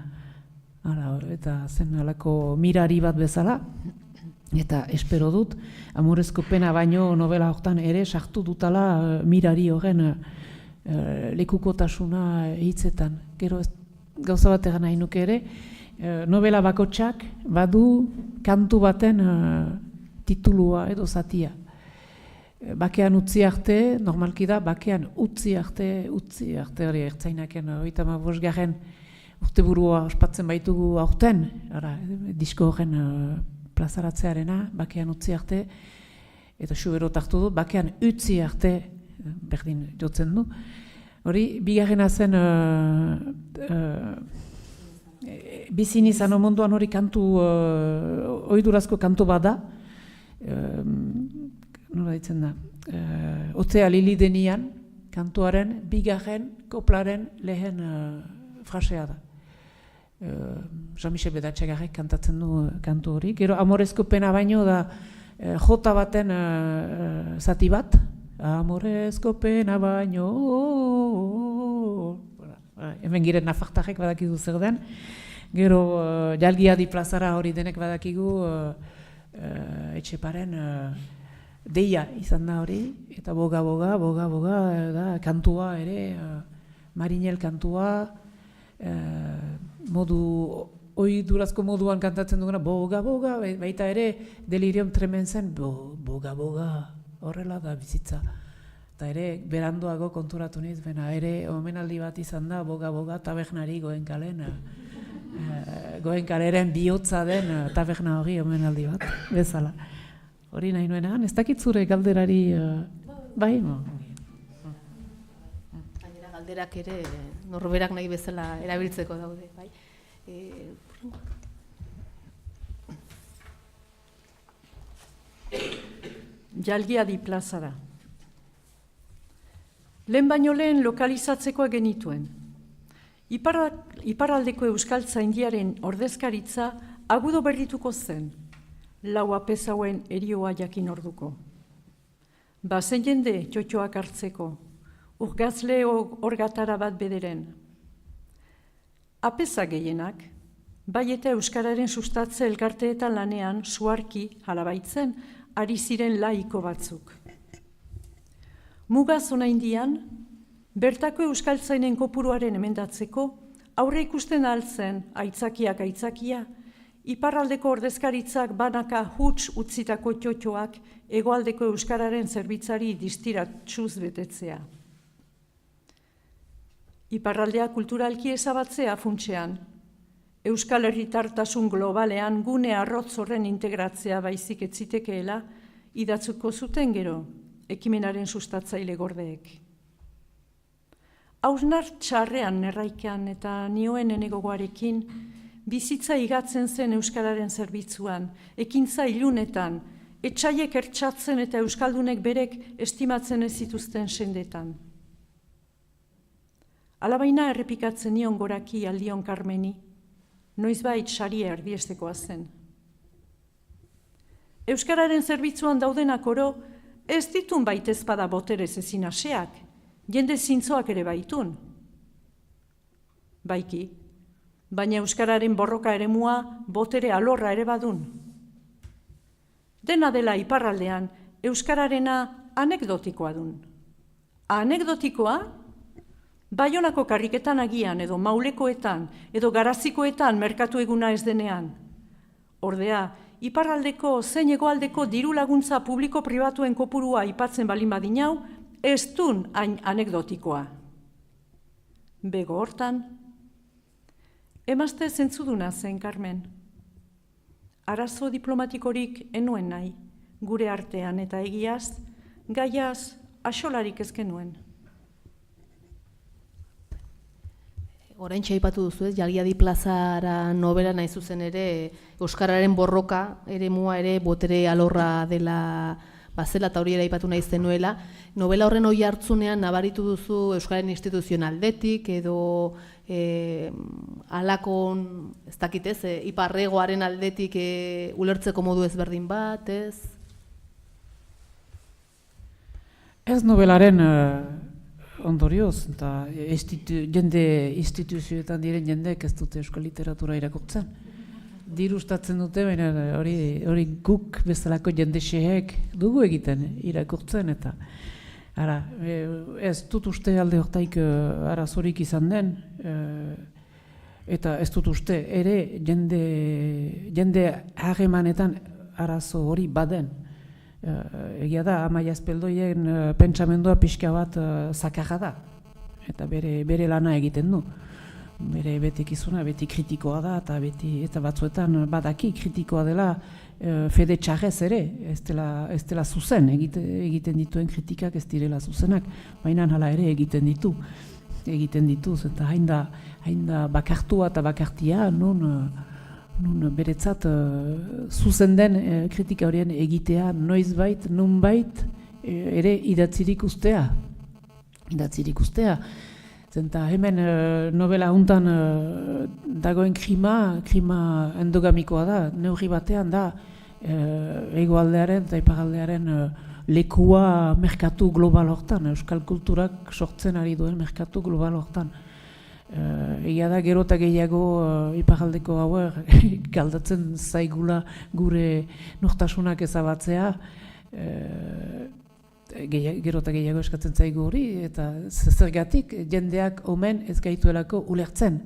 Speaker 4: Eta zen alako mirari bat bezala, eta espero dut, Amorezko pena baino novela hortan ere sartu dutala mirari horren lekukotasuna hitzetan. Gero gauza bat egan nahi nuke ere, novela bakotsak badu kantu baten titulua edo zatia. Bakean utzi arte, normalki da, bakean utzi arte hori ertzainaken 35. Urteburua ospatzen baitugu aurten, disko horren plazaratzearena, bakean utzi arte, eta Xuberot hartu du, bakean utzi arte, berdin jotzen du. Hori, bigarrena zen, bizin izan omonduan hori kantu, oidurazko kantu bada, nola ditzen da, Otzea Lili denian, kantuaren, bigarren, koplaren lehen frasea da. Jean-Michel Bedatxagarrek kantatzen du kantu hori. Gero Amorezko pena baino da jota baten zati bat. Amorezko pena baino. Hemen giren nafartarrek badakigu zer den. Gero Jalgiadi plazara hori denek badakigu Etxeparen deia izan da hori. Eta boga da kantua ere, Marinel kantua, modu ohidurazko moduan kantatzen duguna boga, baita ere delirium tremensen boga, horrela da bizitza. Eta ere beranduago konturatu niz, bena ere omenaldi bat izan da boga tabernari Goenkalen, Goenkaleren bihotza den taberna hori omenaldi bat, bezala. Hori nahi nuenean, ez dakit zure galderari, bai?
Speaker 2: Gainera galderak ere norberak nahi bezala erabiltzeko daude, bai?
Speaker 3: Jalgiadi plazara. Lehen baino lehen lokalizatzekoa genituen. Iparraldeko euskaltzaindiaren ordezkaritza agudo berrituko zen, lau apezauen erioa jakin orduko. Bazen jende txotxoak hartzeko, urgazle orgatara bat bederen. Apeza gehienak, bai eta euskararen sustatze elkarteetan lanean suarki halabaitzen ari ziren laiko batzuk. Mugaz onaindian, bertako euskaltzainen kopuruaren emendatzeko, aurre ikusten altzen aitzakia, iparraldeko ordezkaritzak banaka huts utzitako txotxoak hegoaldeko euskararen zerbitzari distiratsuz betetzea. Iparraldea kulturalki ezabatzea funtsean, euskal herritartasun globalean gune arrotz horren integratzea baizik ez zitekeela idatzuko zuten gero, ekimenaren sustatzaile gordeek. Hausnar txarrean erraikan eta nioen enegogoarekin, bizitza igatzen zen euskararen zerbitzuan, ekintza ilunetan, etxaiek ertsatzen eta euskaldunek berek estimatzen ez zituzten sendetan. Alabaina errepikatzen nion goraki aldion Karmeni, noizbait saria erdiestekoa zen. Euskararen zerbitzuan daudenak oro, ez ditun baitezpada boterez ezin aseak, jende zintzoak ere baitun. Baiki, baina euskararen borroka eremua botere alorra ere badun. Dena dela iparraldean, euskararena anekdotikoa dun. Anekdotikoa, Baionako karriketan agian edo maulekoetan edo garazikoetan merkatu eguna ez denean. Ordea, iparraldeko zein hegoaldeko diru laguntza publiko-pribatuen kopurua aipatzen balin badinau, ez dun hain anekdotikoa. Bego hortan, emazte zentzuduna zen, Carmen. Arazo diplomatikorik enuen nahi, gure artean eta egiaz, gaiaz, axolarik ez genuen.
Speaker 2: Oraintxe aipatu duzu ez, Jalgiadi plazara nobela nahi zuzen ere, euskararen borroka eremua ere botere alorra dela bazela eta hori ere aipatu nahi zenuela. Nobela horren hori hartzunean nabaritu duzu euskararen instituzioen aldetik edo alakon, ez dakitez, iparregoaren aldetik ulertzeko modu ezberdin bat, ez?
Speaker 4: Ez nobelaren ondorioz, eta jende instituzioetan diren jendeek ez dute euskal literatura irakurtzen. Dirustatzen dute, baina hori guk bezalako jende xeheek dugu egiten irakurtzen, eta ara, ez dut uste alde hortaik arazorik izan den, eta ez dut uste ere jende harremanetan arazo hori baden. Egia da, Amaia Azpeldoien pentsamendua pixka bat zakarra da, eta bere lana egiten du. Bere betekizuna, beti kritikoa da, eta batzuetan badaki kritikoa dela fede txarrez ere, ez dela zuzen, egiten dituen kritikak ez direla zuzenak, baina hala ere egiten dituz, eta hain da bakartua eta bakartia, non nun beretzat zuzen den kritika horien egitea, noizbait, nunbait, ere idatzirik ustea. Zenta hemen novela hontan dagoen krima endogamikoa da, neurri batean da, hegoaldearen eta iparaldearen lekua merkatu global hortan, euskal kulturak sortzen ari duen merkatu global hortan. Egia da gero eta gehiago iparaldeko hauer galdatzen zaigula gure nortasunak ezabatzea, gero eta gehiago eskatzen zaigu hori, eta zergatik jendeak omen ez gaituelako ulertzen,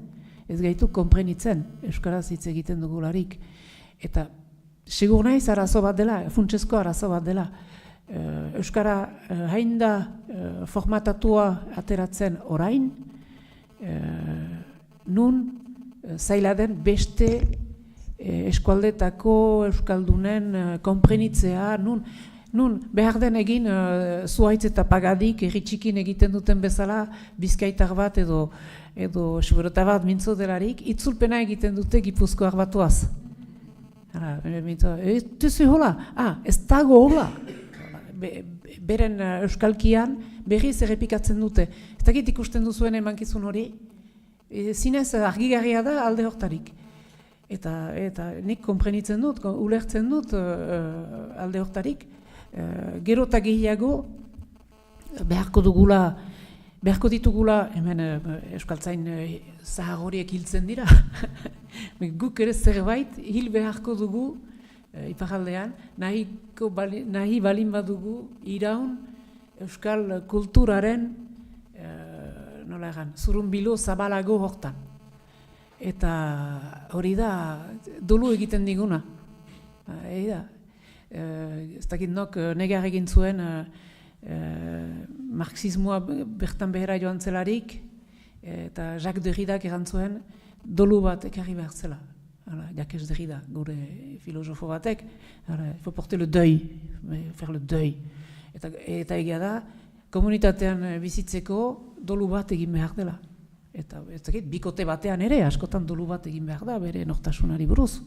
Speaker 4: ez gaitu konprenitzen, euskaraz hitz egiten dugularik. Eta segur naiz arazo bat dela, funtsezko arazo bat dela. Euskara hain da formatatua ateratzen orain, nun zaila den beste eskualdetako euskaldunen konprenitzea, nun behar den egin zuhaitz eta pagadik erritxikin egiten duten bezala bizkaitar bat edo suberota bat mintzo delarik, itzulpena egiten dute gipuzkoar batuaz. Ez hola, ez dago hola. Beren euskalkian berriz errepikatzen dute. Ez dakit ikusten duzuen emankizun hori, zinez argigarria da alde hortarik. Eta nik konprenitzen dut, ulertzen dut alde hortarik, gero eta gehiago beharko ditugula, hemen euskaltzain zahar horiek hiltzen dira, guk ere zerbait hil beharko dugu iparaldean, nahi balin badugu iraun euskal kulturaren zurunbilo zabalago hortan. Eta hori da dolu egiten diguna. Ez dakit nok negar egin zuen marxismoa bertan behera joan zelarik, eta Jacques Derridak egan zuen dolu bat ekarri behar zela. Jacques Derrida, gure filosofo batek, il faut porter le deuil, faire le deuil. Eta egia da, komunitatean bizitzeko dolu bat egin behar dela. Eta ez dakit, bikote batean ere, askotan dolu bat egin behar da, bere nortasunari buruz.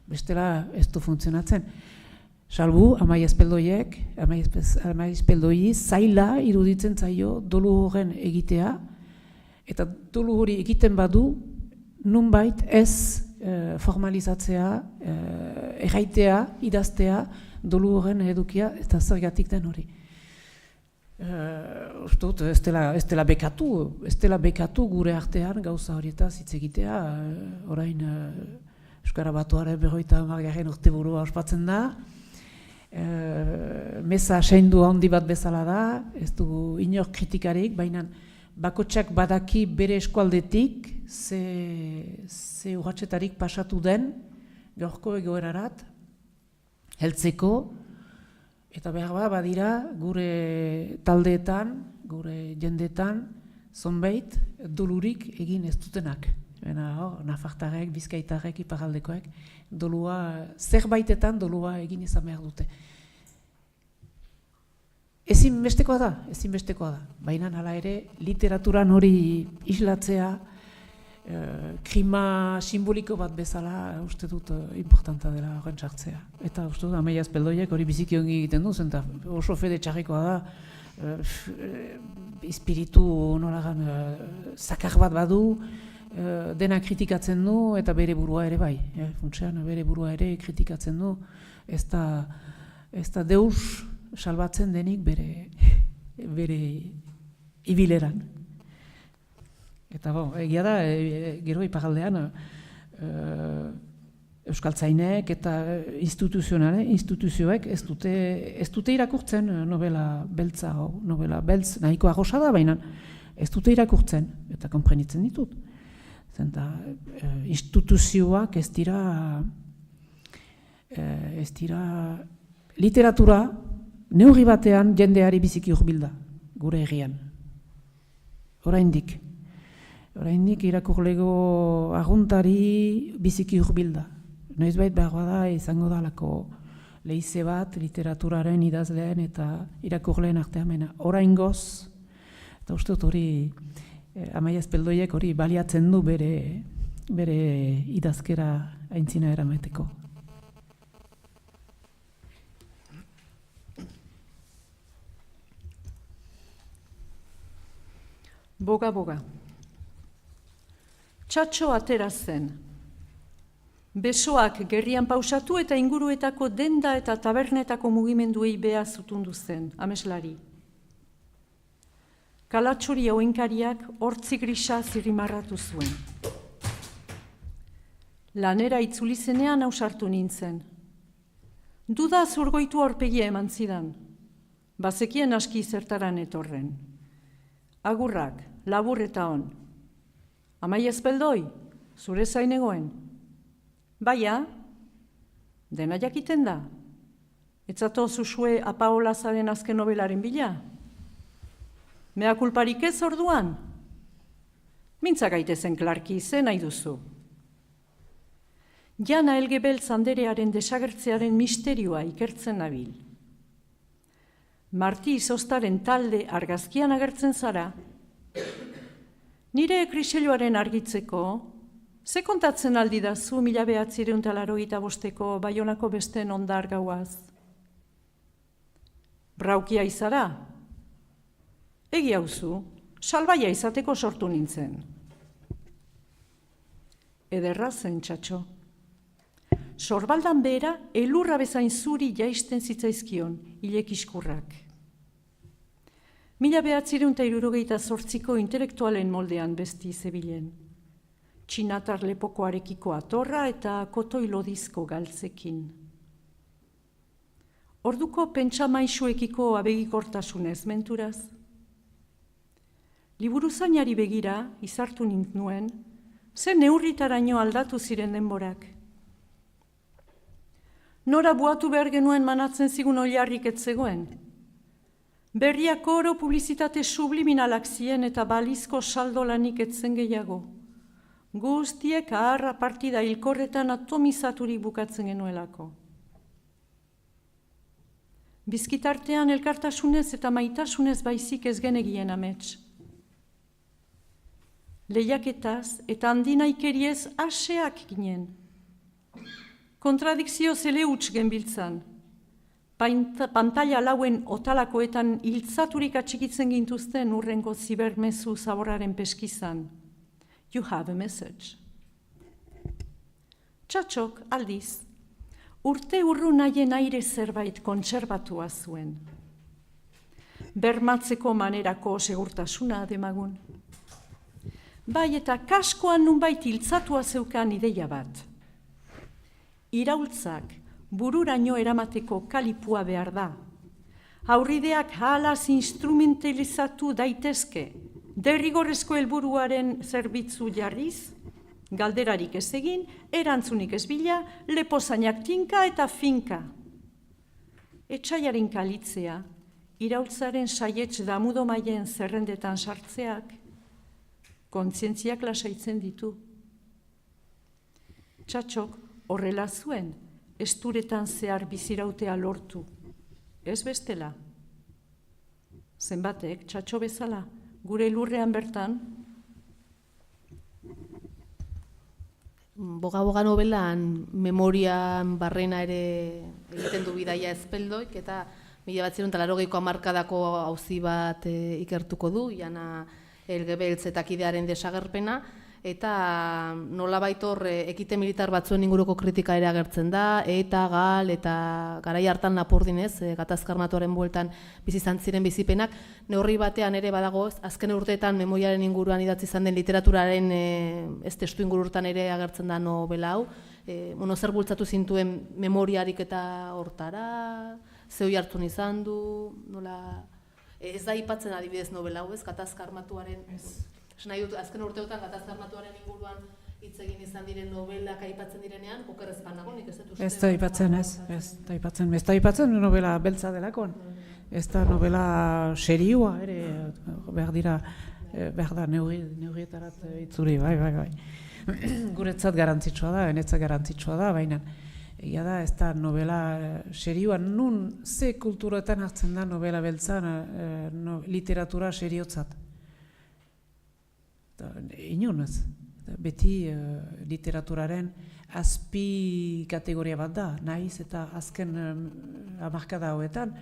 Speaker 4: Bestela ez du funtzionatzen. Salbu, Amai Azpeldoi zaila iruditzen zaio dolu horren egitea, eta dolu hori egiten badu, nunbait ez formalizatzea, erraitea, idaztea, dolu horren edukia, eta zergatik den hori. Ustut, ez dela bekatu gure artean gauza horietaz hitz egitea, orain Euskara Batuaren 50. urteburua ospatzen da, meza seindu handi bat bezala da, ez dugu inor kritikarik, baina bakotsak badaki bere eskualdetik ze urratsetarik pasatu den gaurko egoerarat heltzeko, eta behar badira gure taldeetan, gure jendeetan zonbait dolurik egin ez dutenak. Nafartarek, Bizkaitarek, iparaldekoek, zerbaitetan dolua egin izan behar dute. Ezinbestekoa da, baina hala ere literaturan hori islatzea, krima simboliko bat bezala uste dut importanta dela horren sartzea. Eta uste dut Amai Azpeldoiek hori biziki ongi egiten du, zenta oso fede txarrikoa da, espiritu nolagan zakar bat badu, dena kritikatzen du eta bere burua ere bai. Funtsean bere burua ere kritikatzen du, ez da deus salbatzen denik bere ibileran. Eta egia da, gero iparaldean euskaltzainek eta instituzioek ez dute irakurtzen novela beltza, novela beltz nahiko arrosa da, baina ez dute irakurtzen eta konprenitzen ditut. Zenta instituzioak ez dira literatura neurri batean jendeari biziki hurbilda gure herrian. Oraindik irakurlego aguntari biziki hurbilda. Noizbait behar da izango dalako leize bat literaturaren idazleen eta irakurleen arteamena. Oraingoz, eta uste dut hori Amai Azpeldoiek hori baliatzen du bere bere idazkera aintzina eramateko.
Speaker 3: Boga. Txatxo atera zen. Besoak gerrian pausatu eta inguruetako denda eta tabernetako mugimenduei beha zutundu zen, ameslari. Kalatxuri oinkariak hortzi grisa zirimarratu zuen. Lanera itzuli zenean ausartu nintzen. Duda zurgoitu aurpegia eman zidan. Bazekien aski zertaran etorren. Agurrak, labur eta on. Amai ezpeldoi, zure zain egoen. Baia, dena jakiten da. Etzato zuzue Apaolazaren azken nobelaren bila? Mea kulparik ez orduan? Mintza gaitezen Clarki, ze nahi duzu. Jana Elgebeltz anderearen desagertzearen misterioa ikertzen nabil. Marti Izostaren talde argazkian agertzen zara. Nire kriseloaren argitzeko, ze kontatzen aldi da zu 1985ko Baionako besten ondar gauaz? Braukia izara? Egi hauzu, salbaia izateko sortu nintzen. Ederra zen, txatxo. Sorbaldan behera, elurra bezain zuri jaisten zitzaizkion, hilek iskurrak. 1968ko intelektualen moldean besti zebilen. Txinatar lepokoarekiko atorra eta kotoi lodizko galtzekin. Orduko pentsamaisuekiko abegikortasunez menturaz. Liburuzainari begira, izartu nintnuen, ze neurritaraino aldatu ziren denborak. Nora buatu behar genuen manatzen zigun oilarrik ez zegoen. Berriak oro publizitate subliminalak zien eta balizko saldolanik etzen gehiago. Guztiek aharra partida hilkorretan atomizaturik bukatzen genuelako. Bizkitartean elkartasunez eta maitasunez baizik ez genegien amets. Lehiaketaz eta handinaikeriez aseak ginen. Kontradikzio zele huts genbiltzan. Pantalla lauen otalakoetan hiltzaturik atxikitzen gintuzten urrengo zibermezu zaborraren peskizan. You have a message. Txatxok, aldiz, urte urru nahien aire zerbait kontserbatua zuen. Bermatzeko manerako segurtasuna demagun. Bai eta kaskoan nunbait hiltzatua zeukan ideia bat. Iraultzak bururaino eramateko kalipua behar da. Aurrideak halaz instrumentalizatu daitezke, derrigorrezko helburuaren zerbitzu jarriz, galderarik ez egin, erantzunik ez bila, lepozainak tinka eta finka. Etxaiaren kalitzea, iraultzaren saietz damudo maien zerrendetan sartzeak, kontzientziak lasaitzen ditu. Txatxok horrela zuen, esturetan zehar bizirautea lortu. Ez bestela. Zenbatek, txatxo bezala, gure lurrean bertan.
Speaker 2: Boga nobelan memorian barrena ere egiten du bidaia ezpeldoik, eta 1980ko hamarkadako auzi bat ikertuko du, Jana Elgebeltz eta kidearen desagerpena, eta nolabait hor ekite militar batzuen inguruko kritika ere agertzen da, eta gal, eta garai hartan Lapurdinez, gatazka armatuaren bueltan bizi izan ziren bizipenak, neurri batean ere badago, azken urteetan memoriaren inguruan idatzi izan den literaturaren ez testu ingururtan ere agertzen da nobela hau, zer bultzatu zintuen memoriarik eta hortara, zeu hartzun izan du, nola... Ez da aipatzen adibidez nobela hau, ez, gatazka armatuaren... Nahi dut, azken urteotan gatazka armatuaren inguruan hitz egin izan diren nobelak aipatzen direnean, okerrezpan nago, nik ez dut uste...
Speaker 4: Ez da aipatzen nobela beltza delakoan. Ez da nobela serioa ere, behar da neurrietarat itzuri, bai. Guretzat garantzitsua da, enetzat garantzitsua da, baina egia da, ez da nobela serioa, nun ze kulturetan hartzen da nobela beltza literatura seriotzat. Inunez. beti literaturaren azpi kategoria bat da, naiz eta azken hamarkada hauetan,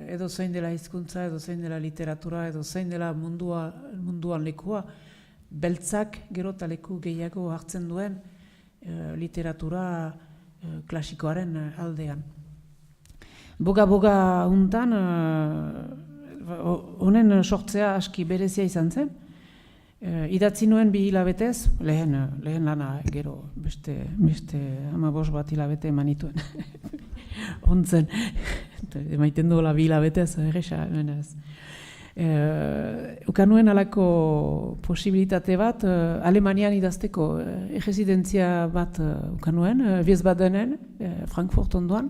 Speaker 4: edo zein dela hizkuntza, edo zein dela literatura, edo zein dela munduan lekua, beltzak gero eta leku gehiago hartzen duen literatura klasikoaren aldean. Boga untan, honen sortzea aski berezia izan zen. Idatzi nuen 2 hilabetez, lehen lana, gero beste 15 bat hilabete eman nituen. Ontzen, emaiten duela 2 hilabetez, erresa, ez. Ukan nuen alako posibilitate bat, Alemanian idazteko erresidentzia bat ukan nuen, Wiesbadenen, Frankfurt ondoan,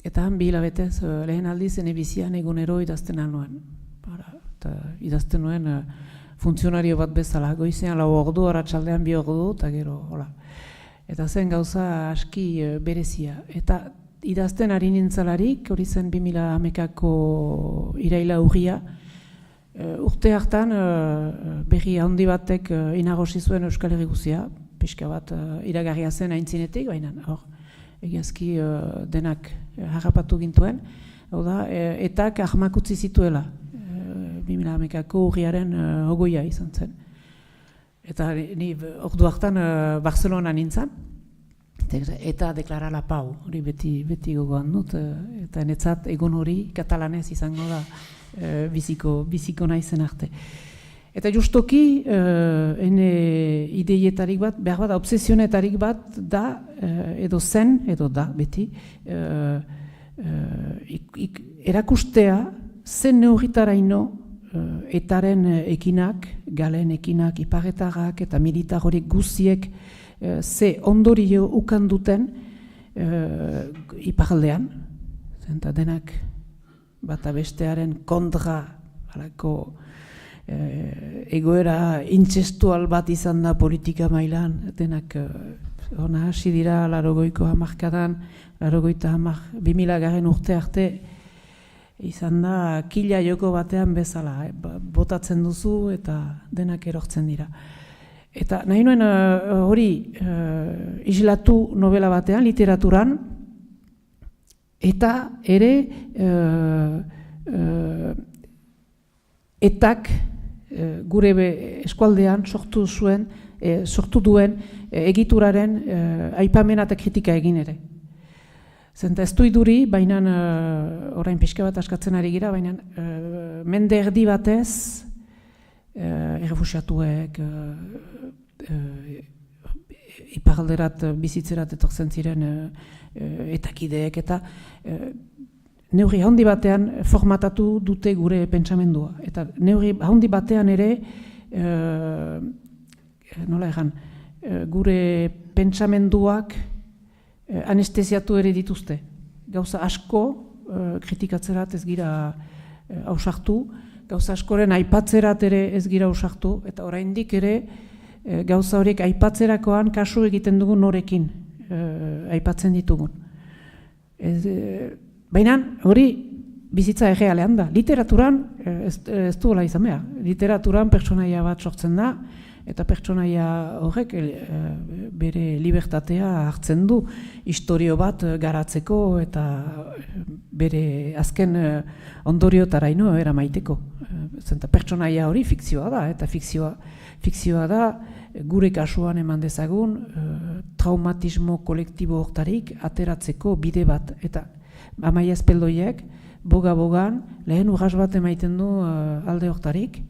Speaker 4: eta 2 hilabetez lehen aldiz bizian egunero idazten nuen. Eta idazten nuen funtzionario bat bezala, goizean 4 ordu, arratsaldean 2 ordu, eta gero, hola. Eta zen gauza aski berezia. Eta idazten ari nintzalarik, hori zen 2011ko iraila urria, urte hartan berri handi batek inagosi zuen Euskal Herri guzia, pixka bat iragarria zen aintzinetik, baina hor, egiazki denak harrapatu gintuen, hau da, etak ahmak utzi zituela, 2011ko urriaren 20 izan zen. Eta ni ordu hartan Barcelona nintzen, eta deklara la pau, hori beti gogoan dut, eta netzat egun hori katalanez izango da biziko naizen arte. Eta justoki, ene ideietarik bat, behar bat, obsesionetarik bat da, edo zen, edo da, beti, erakustea zen neurritaraino etaren ekinak, galen ekinak, iparretarrak eta militar horiek guziek ze ondorio ukan duten iparaldean, zenta denak bata bestearen kontra halako egoera intzestual bat izan da politika mailan, denak ona hasi dira 80ko hamarkadan, 2000 urte arte izan da kila joko batean bezala, botatzen duzu eta denak erortzen dira. Eta nahi nuen hori islatu novela batean, literaturan, eta ere etak gure eskualdean sortu duen egituraren aipamena eta kritika egin ere. Zenta ez du iduri, baina orain pixka bat askatzen ari gira, baina mende erdi batez errefuxiatuek iparalderat bizitzerat etortzen ziren etakideek eta neurri handi batean formatatu dute gure pentsamendua. Eta neurri handi batean ere nola egan, gure pentsamenduak anestesiatu ere dituzte. Gauza asko kritikatzerat ez gira ausartu, gauza askoren aipatzerat ere ez gira ausartu, eta oraindik ere gauza horiek aipatzerakoan kasu egiten dugun norekin aipatzen ditugun. Baina hori bizitza errealean da. Literaturan ez duela izan behar. Literaturan pertsonaia bat sortzen da, eta pertsonaia horrek bere libertatea hartzen du istorio bat garatzeko eta bere azken ondoriotaraino eramaiteko. Zenta pertsonaia hori fikzioa da, eta fikzioa da gure kasuan eman dezagun traumatismo kolektibo hortarik ateratzeko bide bat. Eta Amaia Azpeldoiek boga-bogan lehen urras bat emaiten du alde hortarik.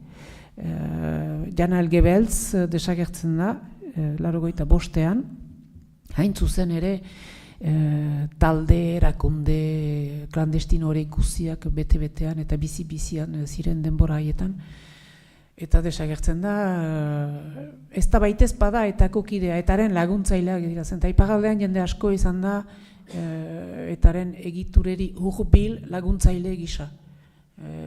Speaker 4: Jana Elgebeltz desagertzen da, 85ean, hain zuzen ere talde, erakunde, klandestino hori guziak bete-betean eta bizi-bizian ziren denbora haietan. Eta desagertzen da, ez da baitez bada etako kidea, etaren laguntzaileak dira zen. Eta iparraldean jende asko izan da etaren egitureri hurbil laguntzaile gisa.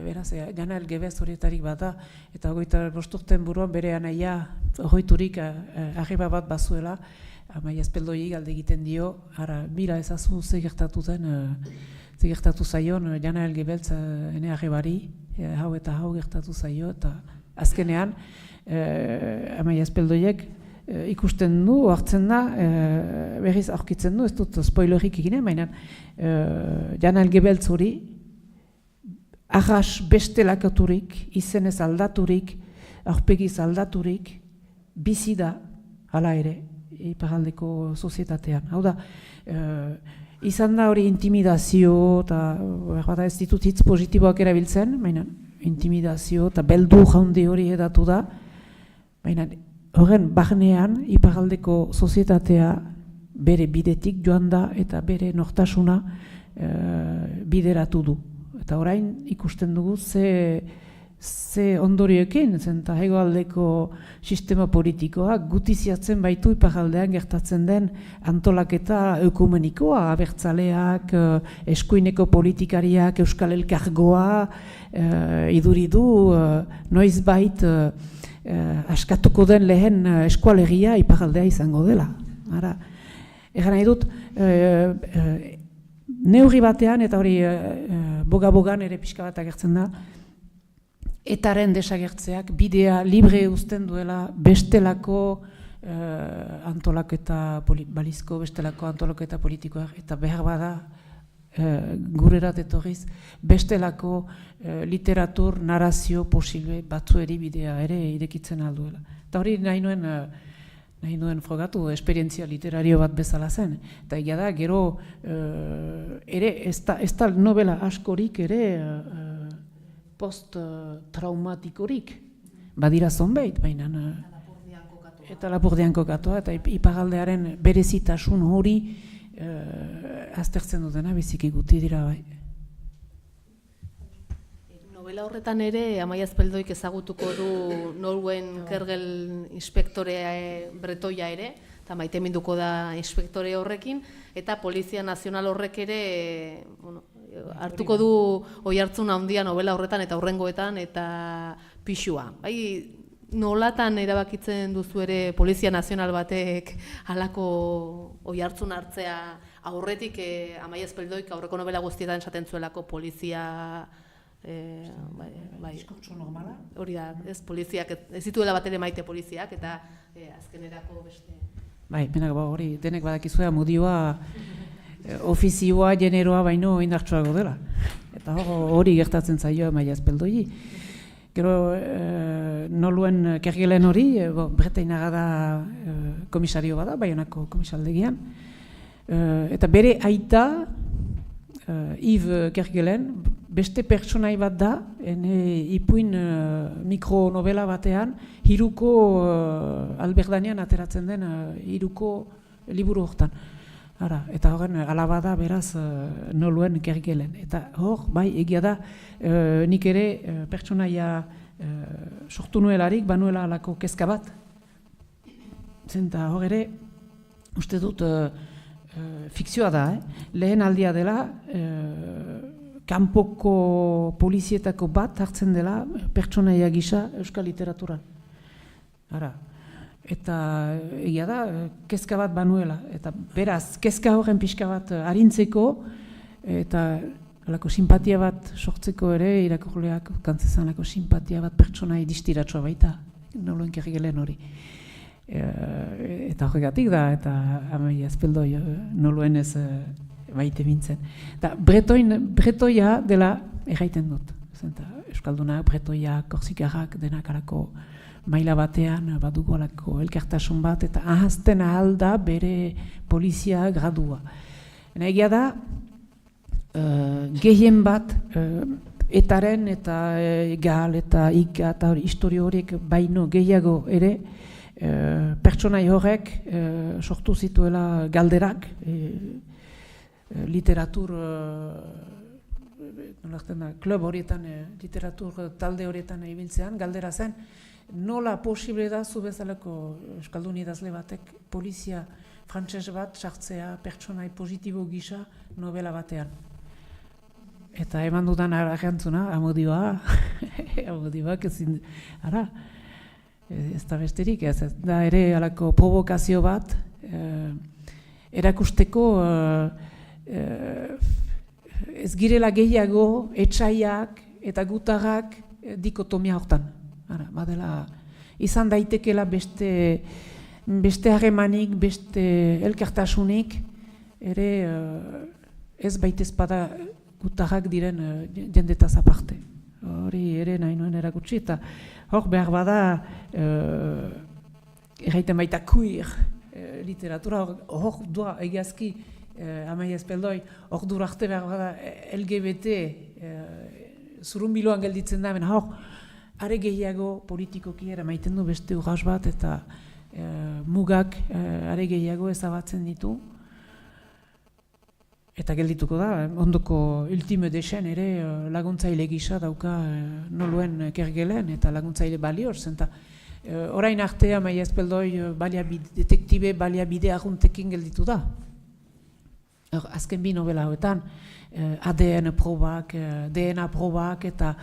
Speaker 4: Beraz, Jana Elgebeltz horietarik bada, eta 25 urten buruan bere anaia hoiturik arriba bat bazuela, Amaia Azpeldoiei galde egiten dio, ara, mira ezazu ze gertatu zaion Jana Elgebeltz ene arribari, hau eta hau gertatu zaio, eta azkenean, Amaia Azpeldoiek ikusten du, hartzen da, berriz aurkitzen du, ez dut spoilerik eginen, baina Jan Algebeltz hori, arras bestelakaturik, izenez aldaturik, aurpegiz aldaturik, bizi da, hala ere, iparraldeko sozietatean. Hau da, izan da hori intimidazio, eta ez ditut hitz positiboak erabiltzen, baina intimidazio eta beldu jaundi hori edatu da, baina horren barnean iparraldeko sozietatea bere bidetik joan da eta bere nortasuna bideratu du. Eta orain ikusten dugu ze ondorioekin, zenta hegoaldeko sistema politikoak gutiziatzen baitu iparraldean gertatzen den antolaketa ekumenikoa, abertzaleak, eskuineko politikariak, Euskal Elkargoa, iduridu, noizbait askatuko den lehen eskualegia iparraldea izango dela. Egan nahi dut, neurri batean, eta hori boga-bogan ere pixka bat agertzen da, etaren desagertzeak bidea libre uzten duela bestelako antolaketa, balizko bestelako antolaketa politikoak, eta behar bada gurerat etorriz bestelako literatur, narazio posible batzueri bidea ere irekitzen alduela. Eta hori nahi nuen frogatu, esperientzia literario bat bezala zen. Eta egia da, gero ere ez da novela askorik ere post-traumatikorik. Badira zonbait, baina eta Lapurdian kokatua, eta iparraldearen berezitasun hori aztertzen dutena biziki guti dira bai.
Speaker 2: Novela horretan ere, Amaia Azpeldoik ezagutuko du Norwen Kergel inspektorea bretoia ere, eta maiteminduko da inspektore horrekin, eta Polizia Nazional horrek ere hartuko du oihartzun handia novela horretan eta hurrengoetan eta pixua. Bai, nolatan erabakitzen duzu ere Polizia Nazional batek halako oihartzun hartzea aurretik Amaia Azpeldoik aurreko novela guztietan esaten zuelako polizia
Speaker 4: diskurtso normala?
Speaker 2: Hori da, ez poliziak, ez dituela bat ere maite poliziak eta azkenerako beste.
Speaker 4: Bai, hori denek badakizua mudioa ofizioa, generoa baino indartsuago dela. Eta hori gertatzen zaio Amaia Azpeldoi. Gero noluen Kergelen hori, Bretainaga da komisario bada, Baionako komisaldegian. Eta bere aita, Yves Kergelen, beste pertsonai bat da, ipuin mikronovela batean, hiruko Alberdanean ateratzen den hiruko liburu hortan. Eta horren alaba da beraz noluen Kergelen. Eta hor, bai, egia da, nik ere pertsonaia sortu nuelarik, banuela alako kezka bat. Zenta hor ere, uste dut, fikzioa da, lehen aldia dela, kanpoko polizietako bat hartzen dela pertsonaia gisa euskal literaturan. Eta egia da, kezka bat banuela. Eta beraz, kezka horren pixka bat arintzeko, eta alako simpatia bat sortzeko ere, irakurleak kantzezan alako simpatia bat pertsonai distiratsua baita, noluen Kergelen hori. Eta horregatik da, eta Amaia Azpeldoi noluen ez baite mintzen. Eta bretoia dela erraiten dut. Euskaldunak, bretoiak, korsikarrak, denak alako maila batean badugu alako elkartasun bat, eta ahazten ahal da bere polizia gradua. Egia da, gehien bat, etaren eta gal eta ika eta historio horiek baino gehiago ere, pertsonai horrek sortu zituela galderak, literatur klub horietan, literatur talde horietan ibiltzean, galdera zen, nola posible da zu bezalako euskaldun idazle batek polizia frantses bat sartzea pertsonai positibo gisa novela batean. Eta eman dudan erantzuna, amodioa, amodioak ezin, ez da besterik, ez da ere alako provokazio bat, erakusteko ez girela gehiago etxaiak eta gutarrak dikotomia hortan. badela, izan daitekela beste harremanik, beste elkartasunik, ere ez baitezpada gutarrak diren jendetaz aparte. Hori ere nahi nuen erakutsi, eta hor behar bada erraiten baita queer literatura, hor doa egiazki Amaia Azpeldoi, hor durarte behar bada LGBT zurunbiloan gelditzen da, hor are gehiago politikoki eramaiten du beste urras bat, eta mugak are gehiago ezabatzen ditu. Eta geldituko da, ondoko ultime desen ere laguntzaile gisa dauka noluen kergelen eta laguntzaile balioz. Orain artea Amaia Azpeldoi detektibe baliabide arruntekin gelditu da. Azken bi novela hauetan, ADN probak, DNA probak eta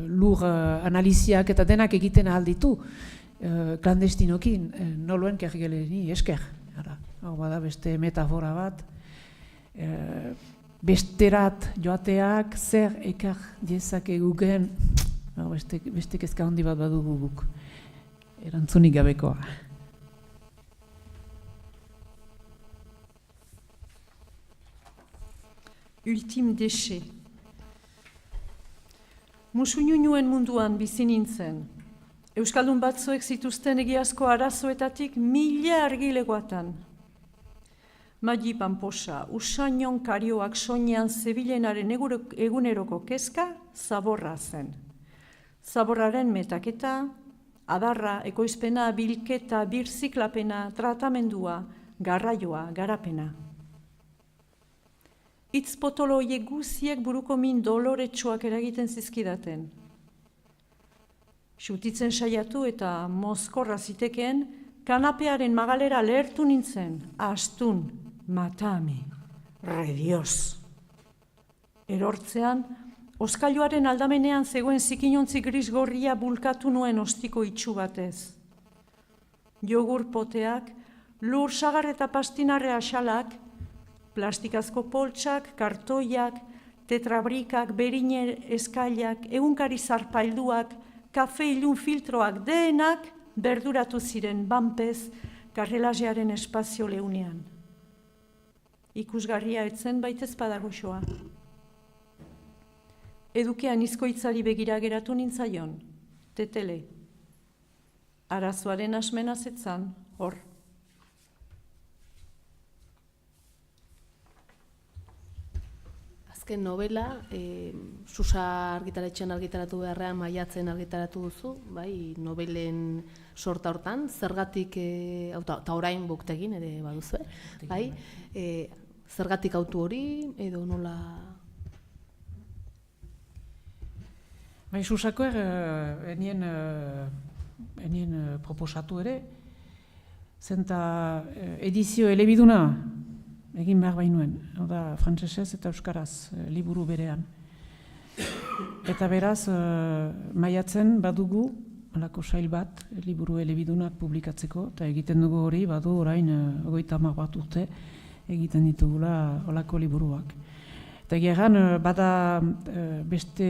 Speaker 4: lur analiziak eta denak egiten ahal ditu klandestinokin noluen kergeleni esker. Hau bada beste metafora bat. Besterat joateak zer ekar diezakeguken beste kezka handi bat badugu guk erantzunik gabekoa.
Speaker 3: Ultime déchet. Musuñuñuen munduan bizi nintzen. Euskaldun batzuek zituzten egiazko arazoetatik 1000 argilegoatan. Magi Panposa, usainon karioak soinean zebilenaren eguneroko kezka zaborra zen. Zaborraren metaketa, adarra, ekoizpena, bilketa, birziklapena, tratamendua, garraioa, garapena. Itz potolo horiek guziek buruko min doloretsuak eragiten zizkidaten. Xutitzen saiatu eta mozkorra zitekeen, kanapearen magalera lehertu nintzen, astun, matame, redioz. Erortzean, oskailuaren aldamenean zegoen zikinontzi gris gorria bulkatu nuen ostiko itxu batez. Jogur poteak, lur sagar eta pastinarre asalak, plastikazko poltsak, kartoiak, tetrabrikak, berine eskailak, egunkari zarpailduak, kafe ilun filtroak denak berduratu ziren banpez karrelajearen espazio leunean. Ikusgarria etzen baitez padagoxoa. Edukean izkoitzari begira geratu nintzaion, tetele. Arazoaren asmena zetzan, hor.
Speaker 2: Azken novela, Susa argitaletxean argitaratu beharrean maiatzen argitaratu duzu, bai, novelen sorta hortan, zergatik, eta orain buktegin ere baduzu, bai, zergatik autu hori, edo nola...
Speaker 4: Bai, Susakoer, enien proposatu ere, zenta edizio elebiduna egin behar bainuen, da frantsesez eta euskaraz liburu berean. Eta beraz, maiatzen badugu, alako sail bat, liburu elebidunak publikatzeko, eta egiten dugu hori, badu orain 30 bat urte egiten ditugula olako liburuak. Eta egeran, bada beste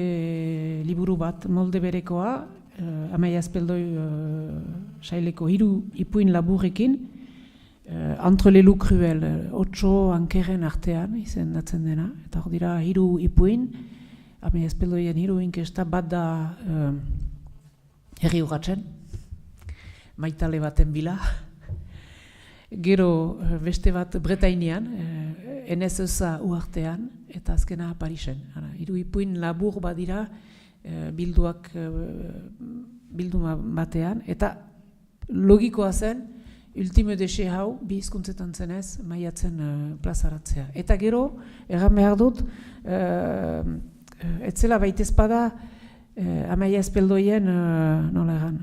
Speaker 4: liburu bat molde berekoa, Amaia Azpeldoi saileko 3 ipuin laburrekin, Entre les loups cruels, 8 ankerren artean izendatzen dena, eta hor dira 3 ipuin, Amaia Azpeldoien 3 inkesta bat da herri urratzen, maitale baten bila, gero beste bat Bretainean, NSSA uartean, eta azkena Parisen. 3 ipuin labur badira bilduma batean, eta logikoa zen, ultime déchet hau, 2 hizkuntzetan zenez, maiatzen plazaratzea. Eta gero, erran behar dut, etzela baitezpada Amaia Azpeldoien, nola erran,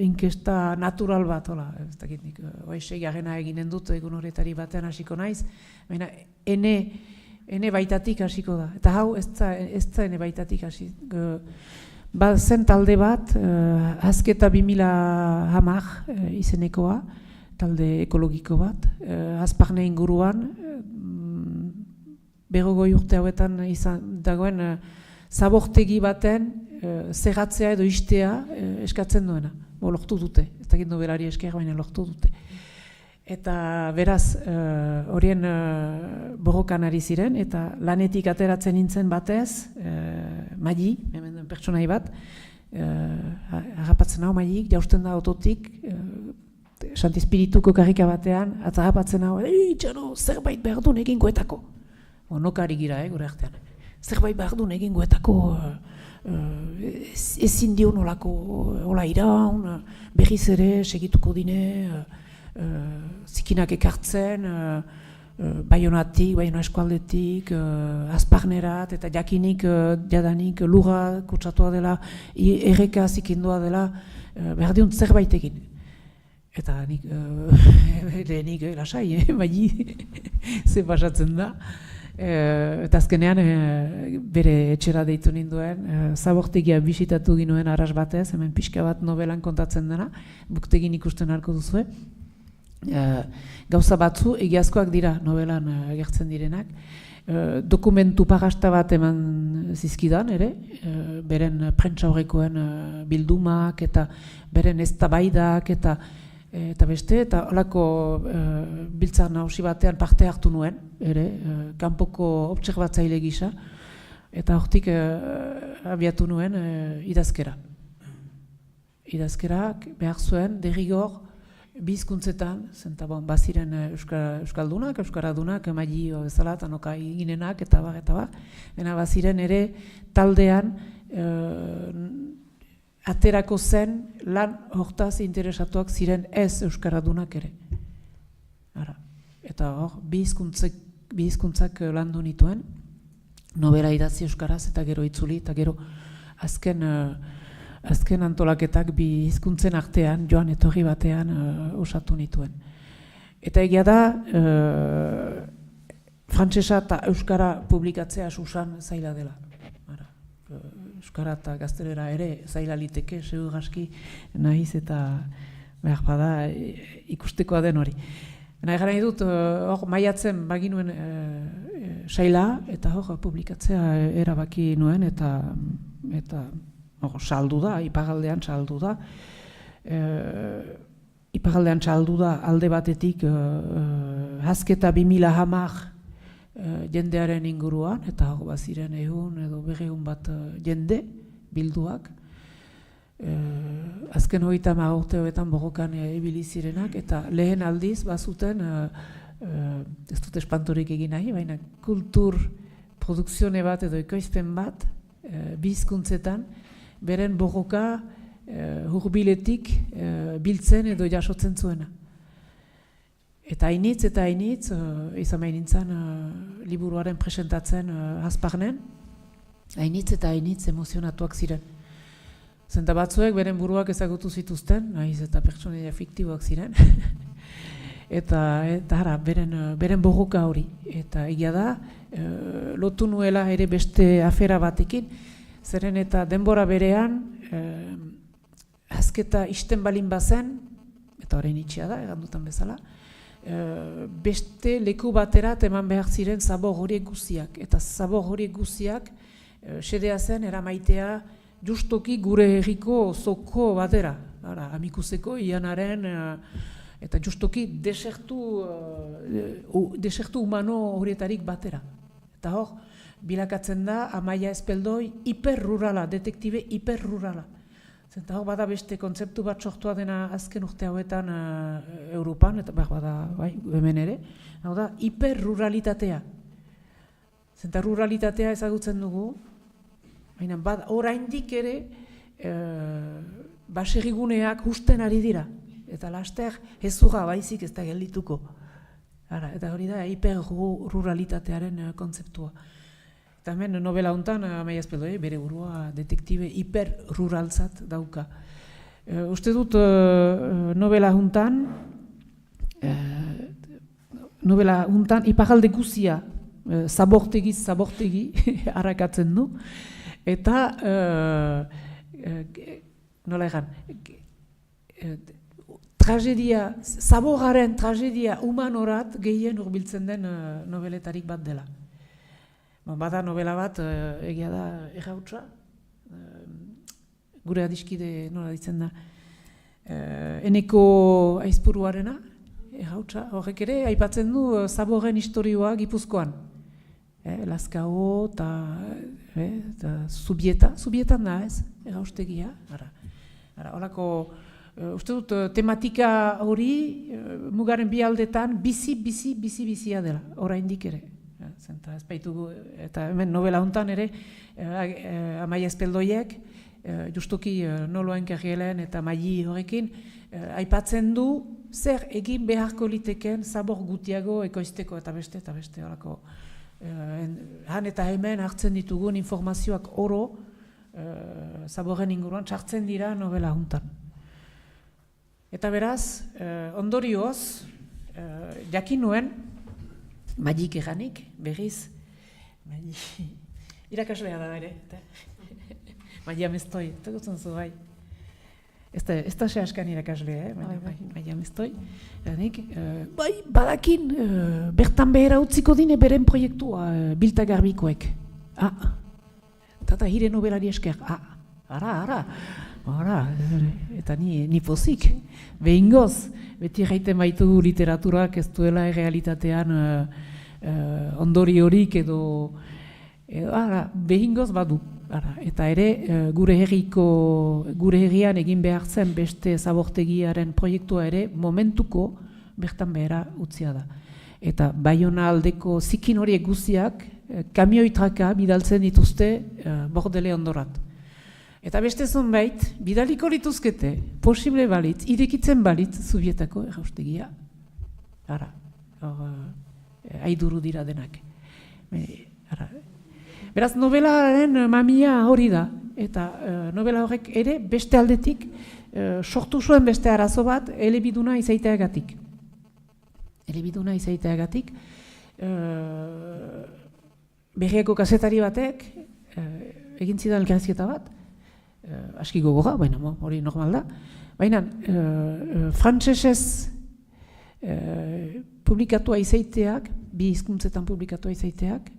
Speaker 4: inkesta natural bat, hola, ez dakit nik, oesei garrena eginen dut, egun horretari batean hasiko naiz, baina ene baitatik hasiko da. Eta hau, ez da ene baitatik hasiko. Zen talde bat, Azketa 2010 izenekoa, talde ekologiko bat, Azparne inguruan, 40 urte hauetan dagoen zabortegi baten zerratzea edo istea eskatzen duena. Lortu dute, ez dakit nobelari esker, baina lortu dute. Eta beraz, horien borrokan ari ziren, eta lanetik ateratzen nintzen batez, Mali, hemen den pertsonai bat, agapatzen hau Malik, jausten da autotik, Santi Espirituko karrika batean, atagapatzen hau, itxano, zerbait behar duen egin goetako. Nokari gira, gure artean. Zerbait behar duen egin goetako, ezin dion olako, ola iraun, berriz ere, segituko dine, zikinak ekartzen, Baionatik, Baiona eskualdetik, Azparnerat, eta jakinik, jadanik, lurra kutsatua dela, erreka zikindua dela, behar dion zerbait egin. Eta nik, lehenik, lasai, Mali, ze pasatzen da. Eta azkenean, bere etxera deitu ninduen, zabortegia bisitatu ginuen arras batez, hemen pixka bat novelan kontatzen dena, buktegin ikusten harko duzue. Gauza batzu egiazkoak dira novelan gertzen direnak. Dokumentu pagasta bat eman zizkidan ere, beren prentsaurrekoen bildumak eta beren eztabaidak eta beste, eta holako biltzar nagusi batean parte hartu nuen, ere, kanpoko obserbatzaile gisa, eta hortik abiatu nuen idazkera. Idazkerak behar zuen, derrigor, bi hizkuntzetan, baziren euskaldunak, euskaradunak, Mali bezala, eta noka eginenak, eta bar, dena baziren ere taldean aterako zen lan hortaz interesatuak ziren ez euskaradunak ere. Eta hor, bi hizkuntzak landu nituen, nobela idatzi euskaraz eta gero itzuli, eta gero azken antolaketak bi hizkuntzen artean, joan etorri batean osatu nituen. Eta egia da, frantsesa eta euskara publikatzea susan zaila dela. Euskara eta gaztelera ere zaila liteke, segur aski nahiz eta behar bada ikustekoa den hori. Gara nahi dut, hor maiatzen baginuen saila, eta hor publikatzea erabaki nuen, eta saldu da, ipagaldean saldu da. Ipagaldean saldu da alde batetik Hasketa 2010 jendearen inguruan, eta hor baziren ehun edo 200 bat jende bilduak. Azken 30 urteetan borrokan ibili zirenak, eta lehen aldiz bazuten, ez dut espantorik egin nahi, baina kultur produkzione bat edo ekoizpen bat, bi hizkuntzetan, beren borroka hurbiletik biltzen edo jasotzen zuena. Eta hainitz, izan behin nintzen liburuaren presentatzen Azparnen, hainitz eta hainitz emozionatuak ziren. Zenta batzuek beren buruak ezagutu zituzten, nahiz eta pertsonaia fiktiboak ziren, eta beren borroka hori. Eta egia da, lotu nuela ere beste afera batekin, zeren eta denbora berean, Hasketa isten balin bazen, eta orain itxia da, egandutan bezala, beste leku baterat eman behar ziren zabor horiek guziak. Eta zabor horiek guziak xedea zen eramaitea justoki gure herriko zoko batera. Amikuzeko, Ianaren, eta justoki desertu humano horietarik batera. Eta hor, bilakatzen da Amaia Espeldoi hiperrurala, detektibe hiperrurala. Zenta hor bada beste kontzeptu bat sortua dena azken urte hauetan Europan, eta bada hemen ere, hau da hiperruralitatea. Zenta ruralitatea ezagutzen dugu, baina oraindik ere baserriguneak husten ari dira, eta laster hezurra baizik ez da geldituko. Eta hori da hiperruralitatearen kontzeptua. Eta hemen novela hontan Amaia Espeldoi bere burua detektibe hiperruraltzat dauka. Uste dut novela hontan iparralde guzia zabortegi harrakatzen du. Eta nola egan, zaboraren tragedia humanorat gehien hurbiltzen den noveletarik bat dela. Bada novela bat, egia da errautsa, gure adiskide nola ditzen da, Eneko Aizpuruarena, hautsa, horrek ere, aipatzen du zaborren historioa Gipuzkoan. Lazkao eta Zubietan da ez, erraustegia. Horako, uste dut, tematika hori mugaren bi aldetan bizia dela, oraindik ere. Zenta ez baitugu, eta hemen novela hontan ere, Amaia Espeldoiek, justuki Noloen Kerrielen eta Maili horrekin, aipatzen du zer egin beharko liteken zabor gutiago ekoizteko eta beste, horako. Han eta hemen hartzen ditugun informazioak oro zaborren inguruan txartzen dira novela hontan. Eta beraz, ondorioz, jakin nuen, Mailik eganik, berriz, irakaslea da ere, Maia Mestoi, eta gutzen zu bai. Ez da se askan irakaslea, Maia Mestoi. Bai, badakin, bertan behera utziko dine beren proiektua Bilta Garbikoek. Eta hire nobelari esker, ara, eta ni pozik. Behingoz, beti gaiten baitugu literaturak ez duela errealitatean ondori horik edo behingoz badu. Eta ere, gure herrian egin behar zen beste zabortegiaren proiektua ere momentuko bertan behera utzia da. Eta Baiona aldeko zikin horiek guztiak kamioitraka bidaltzen dituzte Bordele ondorat. Eta beste zonbait, bidaliko lituzkete, posible balitz, irekitzen balitz Zubietako erraustegia. Aiduru dira denak. Beraz, novelaren mamia hori da, eta novela horrek ere beste aldetik sortu zuen beste arazo bat elebiduna izaiteagatik. Berriako kazetari batek egin zidan elkarrizketa bat, aski gogorra, baina hori normal da, baina frantsesez publikatua izaiteak, bi hizkuntzetan publikatua izaiteak,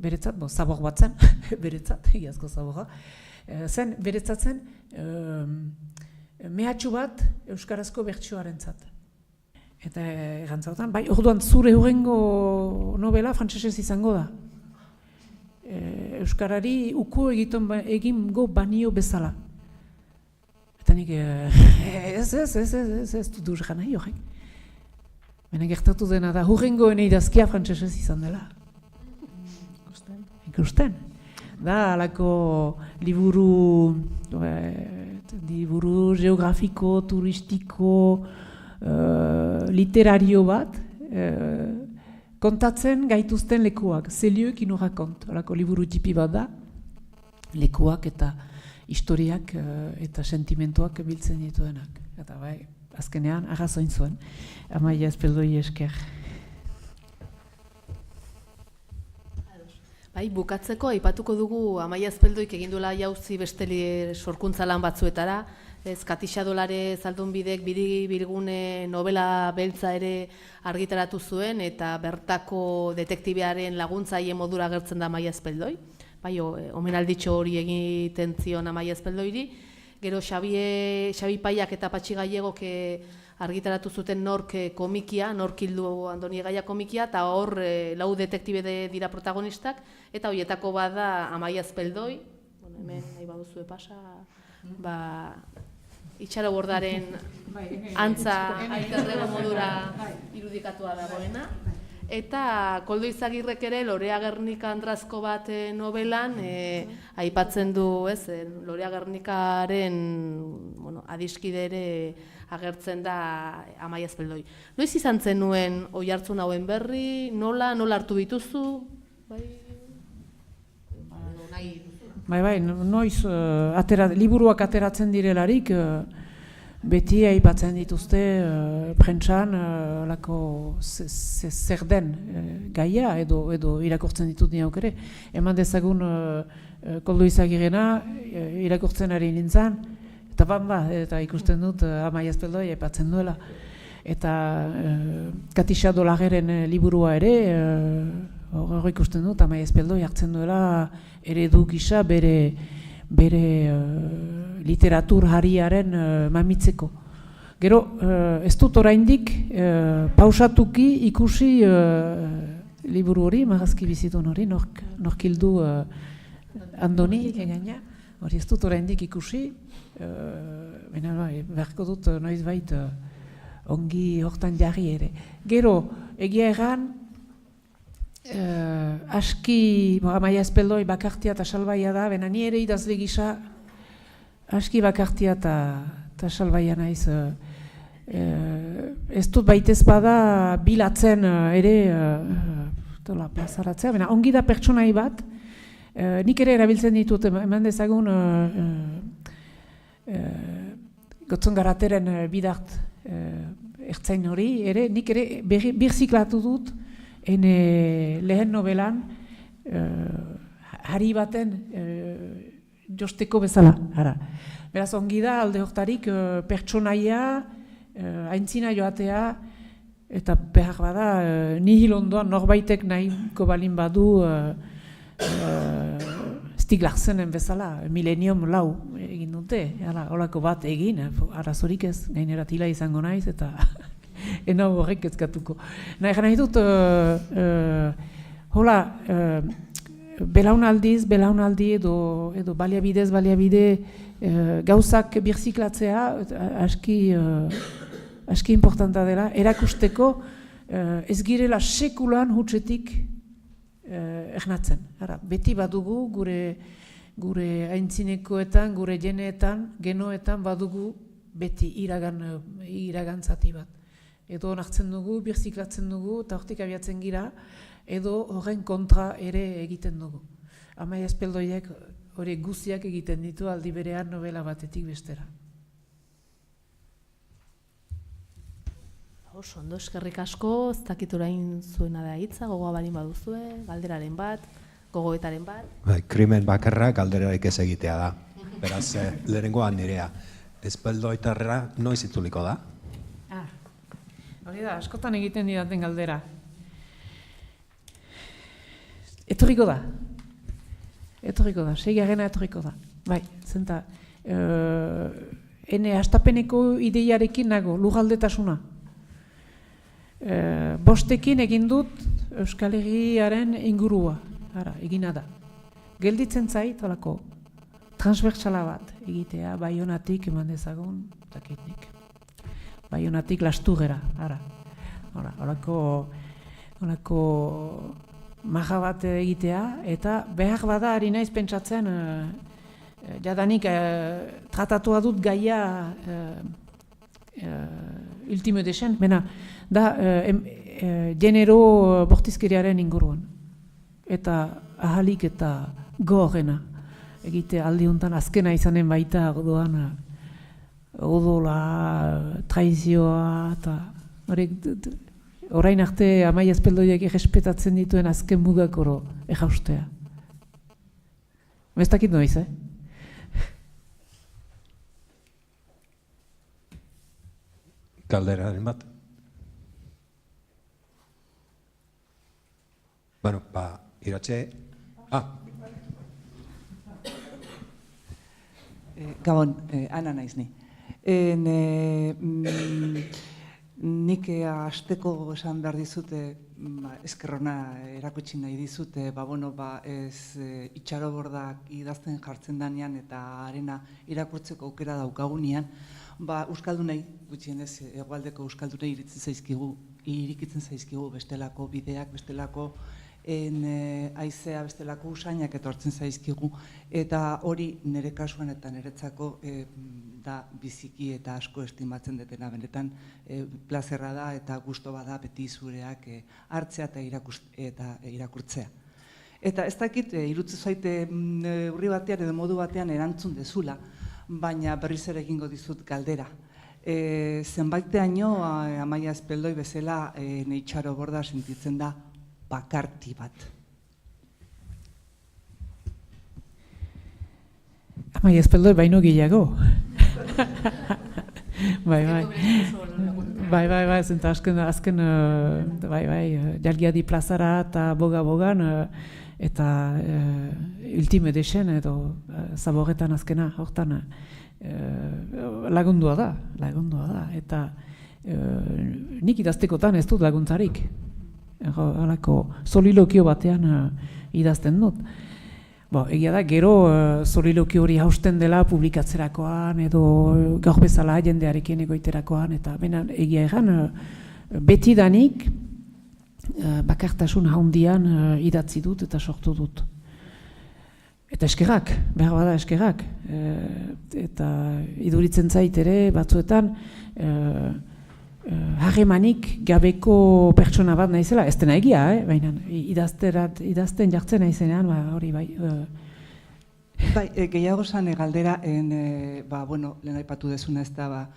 Speaker 4: beretzat, zabor bat zen, beretzat, egiazko zaborra, beretzat zen mehatxu bat euskarazko bertsioaren zat. Eta erantzautan, bai, orduan zure hurrengo novela frantsesez izango da. Euskarari uko egingo banio bezala. Eta nik, ez dut urgan nahi horrek. Baina gertatu dena da, hurrengoen idazkia frantsesez izan dela. Ikusten. Da, alako liburu geografiko, turistiko, literario bat, kontatzen gaituzten lekuak, Zeliuk inurakont, alako liburu tipi bat da, lekuak eta historiak eta sentimentuak biltzen dituenak. Eta bai, azkenean, arrazoin zuen, Amaia Espeldoi esker.
Speaker 2: Bai, bukatzeko, aipatuko dugu Amaia Espeldoik eginduela jauzi besteli sorkuntza lan batzuetara, Katixadolare Zaldunbidek Biri-Bilgune novela beltza ere argitaratu zuen eta bertako detektibearen laguntzaile modura agertzen da Amaia Espeldoi. Bai, omenalditxo hori egiten zion Amaia Espeldoiri. Gero Xabi Paiak eta Patxi Gallegok argitaratu zuten Nork komikia, Nork hildu Andoni Gaia komikia, eta hor lau detektibe dira protagonistak, eta horietako bada Amaia Espeldoi, hemen nahi baduzue pasa, Itxaro Bordaren antza aiterrego modura irudikatua dagoena. Eta Koldo Izagirrek ere Lorea Gernika Andrazko bat novelan aipatzen du, Lorea Gernikaren adiskide ere agertzen da Amaia Espeldoi. Noiz izan zenuen oihartzun hauen berri, nola hartu dituzu?
Speaker 4: Bai, noiz liburuak ateratzen direlarik beti aipatzen dituzte prentsan zer den gaia edo irakurtzen ditut niauk ere. Eman dezagun Koldo Izagirrena irakurtzen ari nintzen, eta ikusten dut Amaia Espeldoi aipatzen duela. Eta Katixadolageren liburua ere, hor ikusten dut Amaia Espeldoi hartzen duela eredu gisa bere bere literatur hariaren mamitzeko. Gero, ez dut oraindik pausatuki ikusi liburu hori, Marrazki bizitun hori, nork hildu Andoni, egaina, hori ez dut oraindik ikusi, beharko dut noizbait ongi hortan jarri ere. Gero, egia egan, aski, Amaia Espeldoi bakartia eta salbaia da, bena ni ere idazle gisa aski bakartia eta salbaia naiz. Ez dut baitez bada bilatzen ere plazaratzea, bena ongi da pertsonai bat, nik ere erabiltzen ditut, eman dezagun Gotzon Garateren bidart ertzain hori, ere nik ere birziklatu dut lehen novelan hari baten josteko bezala. Beraz, ongi da alde hortarik pertsonaia, aintzina joatea, eta behar bada nihil ondoan norbaitek nahiko balin badu Stieg Larssenen bezala, Millennium lau egin dute, holako bat egin, arazorik ez, gainera tila izango naiz, eta enau horrek ezkatuko. Nahi dut, hola, belaunaldi edo baliabide gauzak birziklatzea aski importanta dela, erakusteko ez girela sekulan hutsetik ernatzen. Beti badugu gure aintzinekoetan, gure genoetan badugu beti iragan zati bat. Edo onartzen dugu, birziklatzen dugu, eta hortik abiatzen gira, edo horren kontra ere egiten dugu. Amaia Espeldoiek hori guziak egiten ditu aldi berean novela batetik bestera.
Speaker 2: Oso, ondo eskerrik asko, ez dakit orain zuena da hitza, gogoa balin baduzue, galderaren bat, gogoetaren bat.
Speaker 1: Krimen bakarra galderarik ez egitea da. Beraz, lehenengoan nirea. Espeldoitarra noiz itzuliko da?
Speaker 4: Hori da, askotan egiten didaten galdera. Etorriko da, segiagena etorriko da. Bai, zenta, ene hastapeneko ideiarekin nago, lugaldetasuna. Bostekin egin dut Euskal Herriaren ingurua, egina da. Gelditzen zait, holako, transbertsala bat egitea, Baionatik eman dezagun, zakitnik. Baionatik Lasturgera, holako maja bat egitea, eta behar bada ari naiz pentsatzen, jadanik tratatua dut gaia ultime desen, da genero bortizkeriaren inguruan. Eta ahalik eta gorena egite aldi honetan azkena izanen baita doan odola, traizioa, eta orain arte Amaia Espeldoiek errespetatzen dituen azken mugak oro erraustea. Ez dakit noiz,
Speaker 1: Galderaren bat? Bueno, iratxe...
Speaker 5: Gabon, Ana naiz ni. Nik hasteko esan behar dizute, eskerrona erakutsi nahi dizute, itxarobordak idazten jartzen danean eta arena irakurtzeko aukera daukagunean, Euskaldunei, gutxienez, hegoaldeko Euskaldunei irikitzen zaizkigu bestelako bideak, bestelako haizea, bestelako usainak etortzen zaizkigu, eta hori nire kasuan eta niretzako da biziki eta asko estimatzen detena, benetan plazerra da eta gusto bada beti zureak hartzea eta irakurtzea. Eta ez dakit, irutze zaite urri batean edo modu batean erantzun dezula, baina berriz ere egingo dizut galdera. Zenbaiteaino Amaia Espeldoi bezala neitxaro borda sentitzen da bakarti bat.
Speaker 4: Amaia Espeldoi baino gehiago. Bai, zenta azken jalgiadi plazara eta boga-bogan eta ultime desen edo Zaborretan azkena, hortan lagundua da, eta nik idaztekotan ez dut laguntzarik. Halako solilokio batean idazten dut. Egia da, gero solilokio hori hausten dela publikatzerakoan edo gaur bezala jendearekin egoiterakoan, eta benan egia egan betidanik bakartasun handian idatzi dut eta sortu dut. Eta eskerrak, behar bada eskerrak. Eta iduritzen zait ere batzuetan harremanik gabeko pertsona bat naizela, ez dena egia, baina idazten jartzen naizenean, hori bai.
Speaker 5: Gehiago zan galdera, lehen aipatu dezuna ez da,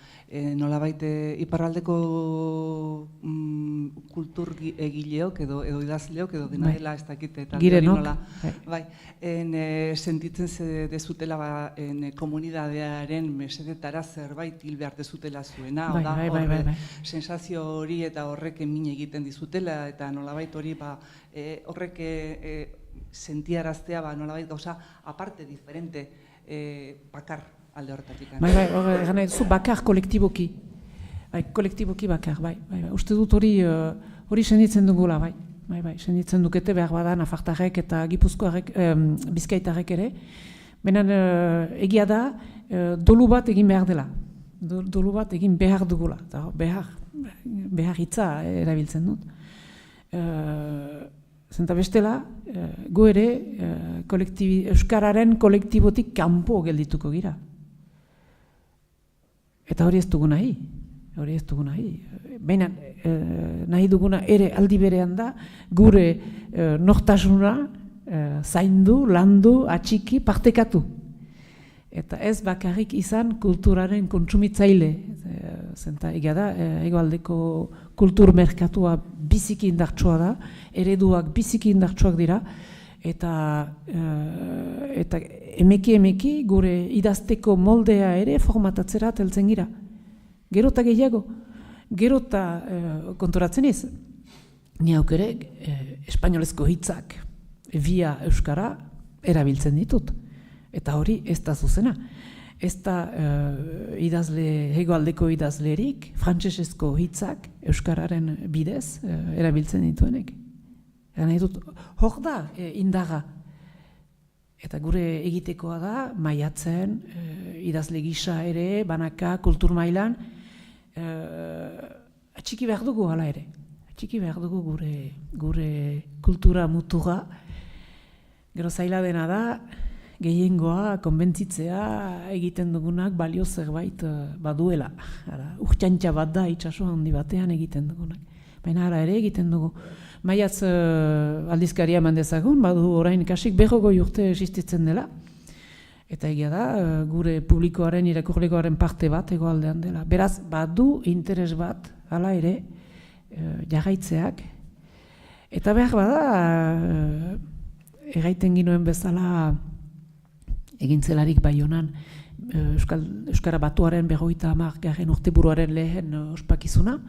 Speaker 5: nolabait iparraldeko kultur egileok edo idazleok edo dena dela ez dakit eta
Speaker 4: girenok,
Speaker 5: sentitzen dezutela komunidadearen mesedetara zerbait hil behar dezutela zuena, sensazio hori eta horrek min egiten dizutela eta nolabait hori horrek sentiaraztea nolabait gauza aparte, diferente, bakar alde horretatik.
Speaker 4: Gana duzu bakar kolektiboki. Kolektiboki bakar, uste dut hori senditzen dugula, senditzen dukete behar bada Nafartarrek eta Gipuzkoarrek, Bizkaitarrek ere. Benen egia da, dolu bat egin behar dela. Dolu bat egin behar dugula. Behar hitza erabiltzen dut. Zenta bestela, gu ere Euskararen kolektibotik kanpo geldituko gira. Eta hori ez dugu nahi. Baina nahi duguna ere aldi berean da, gure nortasuna zaindu, landu, atxiki, partekatu. Eta ez bakarrik izan kulturaren kontsumitzaile. Zenta egia da, hegoaldeko kultur merkatua biziki indartsua da, ereduak biziki indartsuak dira, eta emeki gure idazteko moldea ere formatatzera teltzen gira. Gero eta gehiago, gero eta konturatzen iz, ni aukere espainolezko hitzak via euskara erabiltzen ditut. Eta hori ez da zuzena. Ez da hegoaldeko idazlerik, frantsesezko hitzak euskararen bidez erabiltzen dituenek. Nahi dut, hor da indaga. Eta gure egitekoa da, maiatzen, idazle gisa ere, banaka, kultur mailan, atxiki behar dugu hala ere. Atxiki behar dugu gure kultura mutuga. Gero zaila dena da, gehiengoa, konbentzitzea egiten dugunak balio zerbait baduela. Urtxantxa bat da, itxaso handi batean egiten dugunak. Baina ara ere egiten dugu. Maiatz aldizkaria eman dezagun, badu orain kasik 40 urte existitzen dela. Eta egia da, gure publikoaren, irakurlekoaren parte bat hegoaldean dela. Beraz, badu interes bat, hala ere, jarraitzeak. Eta behar bada, egaiten ginoen bezala, egintzelarik Baionan, Euskara Batuaren 50. urteburuaren lehen ospakizuna,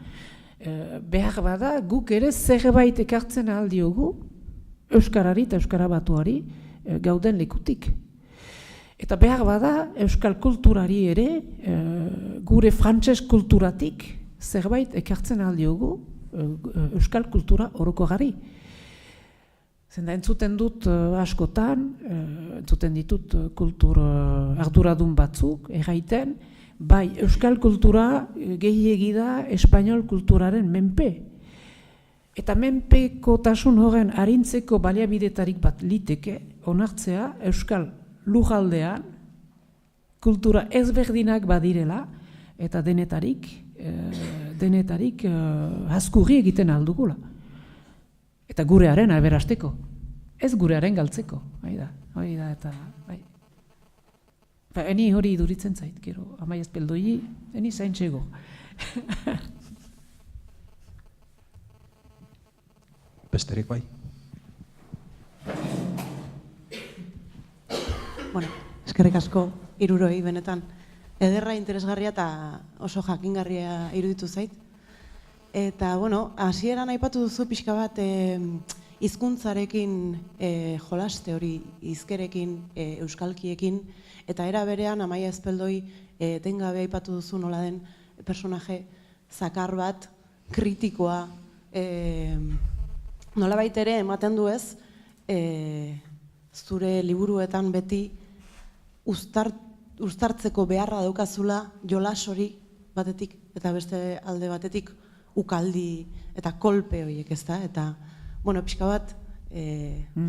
Speaker 4: behar bada guk ere zerbait ekartzen aldiogu Euskarari eta Euskara Batuari gauden lekutik. Eta behar bada Euskal kulturari ere gure frantses kulturatik zerbait ekartzen aldiogu Euskal kultura orokorrari. Zenda entzuten dut askotan, entzuten ditut kultur arduradun batzuk, erraiten, bai, euskal kultura gehiegi da espainol kulturaren menpe. Eta menpekotasun horren arintzeko baliabidetarik bat liteke, onartzea euskal lujaldean kultura ezberdinak badirela, eta denetarik haskurri egiten aldugula. Eta gurearen aberasteko, ez gurearen galtzeko, hori da, eta bai. Eni hori iduritzen zait, gero, amai ez peldoi, eni zaintxego.
Speaker 1: Besterik bai?
Speaker 6: Bueno, eskerrik asko, hiruroi benetan. Ederra, interesgarria eta oso jakingarria iruditu zait. Eta, bueno, hasieran aipatu duzu pixka bat hizkuntzarekin jolaste hori, hizkerekin, euskalkiekin, eta era berean Amaia Ezpeldoi etengabe aipatu duzu nola den personaje zakar bat, kritikoa, nolabait ere ematen du ez, zure liburuetan beti uztartzeko beharra daukazula jolas hori batetik, eta beste alde batetik ukaldi eta kolpe horiek, ezta? Eta, bueno, pixka bat,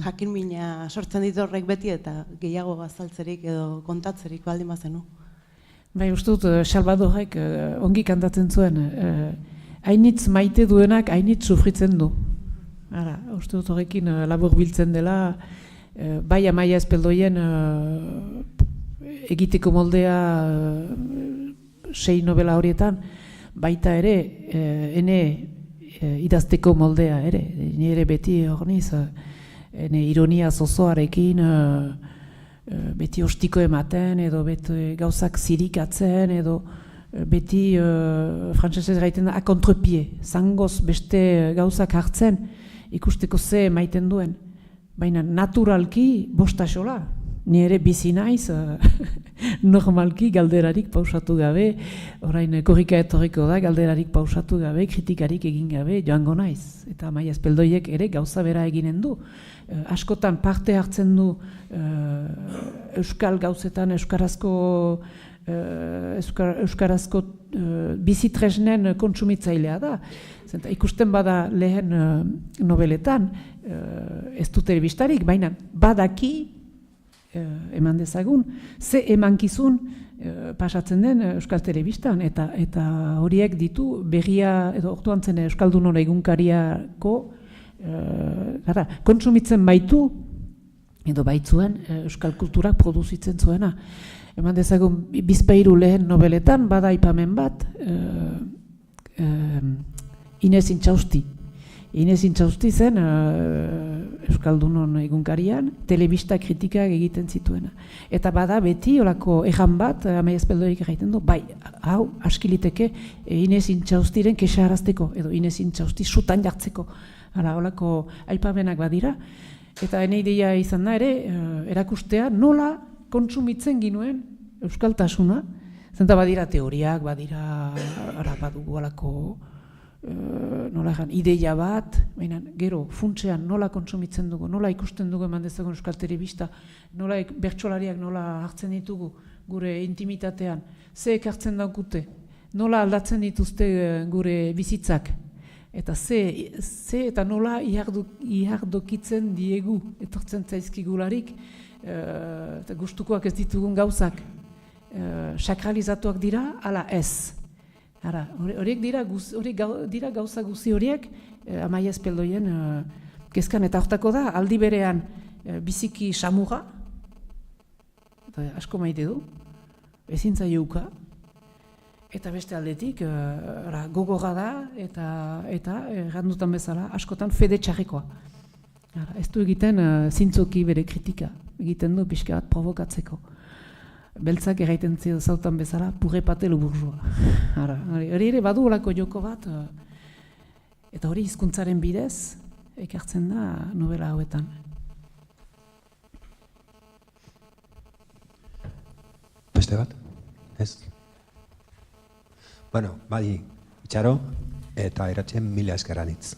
Speaker 6: jakin mina sortzen ditu horrek beti eta gehiago azaltzerik edo kontatzerik baldin bazenu.
Speaker 4: Bai, uste dut, Salvadorek ongi kantatzen zuen, hainitz maite duenak hainitz sufritzen du. Ara, uste dut horrekin labur biltzen dela, bai Amaia Ezpeldoien egiteko moldea 6 novela horietan, baita ere, ene idazteko moldea ere, nire beti hor niz, ene ironia zozoarekin, beti ostiko ematen, edo beti gauzak zirikatzen, edo beti frantsesez gaiten da, a kontrepie, zangoz beste gauzak hartzen, ikusteko ze maiten duen. Baina naturalki bostasola, ni ere bizi naiz, normalki galderarik pausatu gabe, orain korrika etorriko da, galderarik pausatu gabe, kritikarik egin gabe, joango naiz. Eta Amaia Ezpeldoiek ere gauza bera eginen du. Askotan parte hartzen du euskal gauzetan, euskarazko bizitresnen kontsumitzailea da. Zenta, ikusten bada lehen nobeletan, ez dut bistarik, baina badaki, eman dezagun, ze emankizun pasatzen den Euskal Telebistan, eta horiek ditu berria, edo orduan zen Euskaldunora egunkariako kontsumitzen baitu, edo baitzuen Euskal Kulturak produzitzen zuena. Eman dezagun, bizpahiru lehen nobeletan, bada aipamen bat, Inez Intxausti. Inez Intxausti zen Euskaldunon egunkarian, telebista kritikak egiten zituena. Eta bada beti, olako ejan bat, Amaia Ezpeldoik egiten du, bai, hau, askiliteke Inez Intxaustiren kexarazteko, edo Inez Intxausti sutan jartzeko. Hala, olako aipamenak badira. Eta ene ideia izan da ere, erakustea nola kontsumitzen ginuen euskaltasuna. Zenta badira teoriak, badira badugu olako nola egan, ideia bat, baina gero funtsean nola kontsumitzen dugu, nola ikusten dugu eman dezagun Euskal Telebista, nola bertsolariak nola hartzen ditugu gure intimitatean, ze ekartzen daukute, nola aldatzen dituzte gure bizitzak, eta ze eta nola ihardokitzen diegu etortzen zaizkigularik, eta gustukoak ez ditugun gauzak, sakralizatuak dira, ala ez. Horiek dira gauza guzi horiek Amaia Ezpeldoien kezkan, eta hortako da, aldi berean biziki samurra, asko maite du, ezin zaiuka, eta beste aldetik gogorra da, eta errandutan bezala, askotan fede txarrekoa. Ez du egiten zintzoki bere kritika, egiten du pixka bat provokatzeko. Beltzak erraiten zautan bezala, purre patelo burzua. Hori ere badu olako joko bat, eta hori hizkuntzaren bidez, ekartzen da novela hauetan.
Speaker 7: Beste bat? Ez? Bueno, bai, itxaro, eta eratzen mila eskeranitz.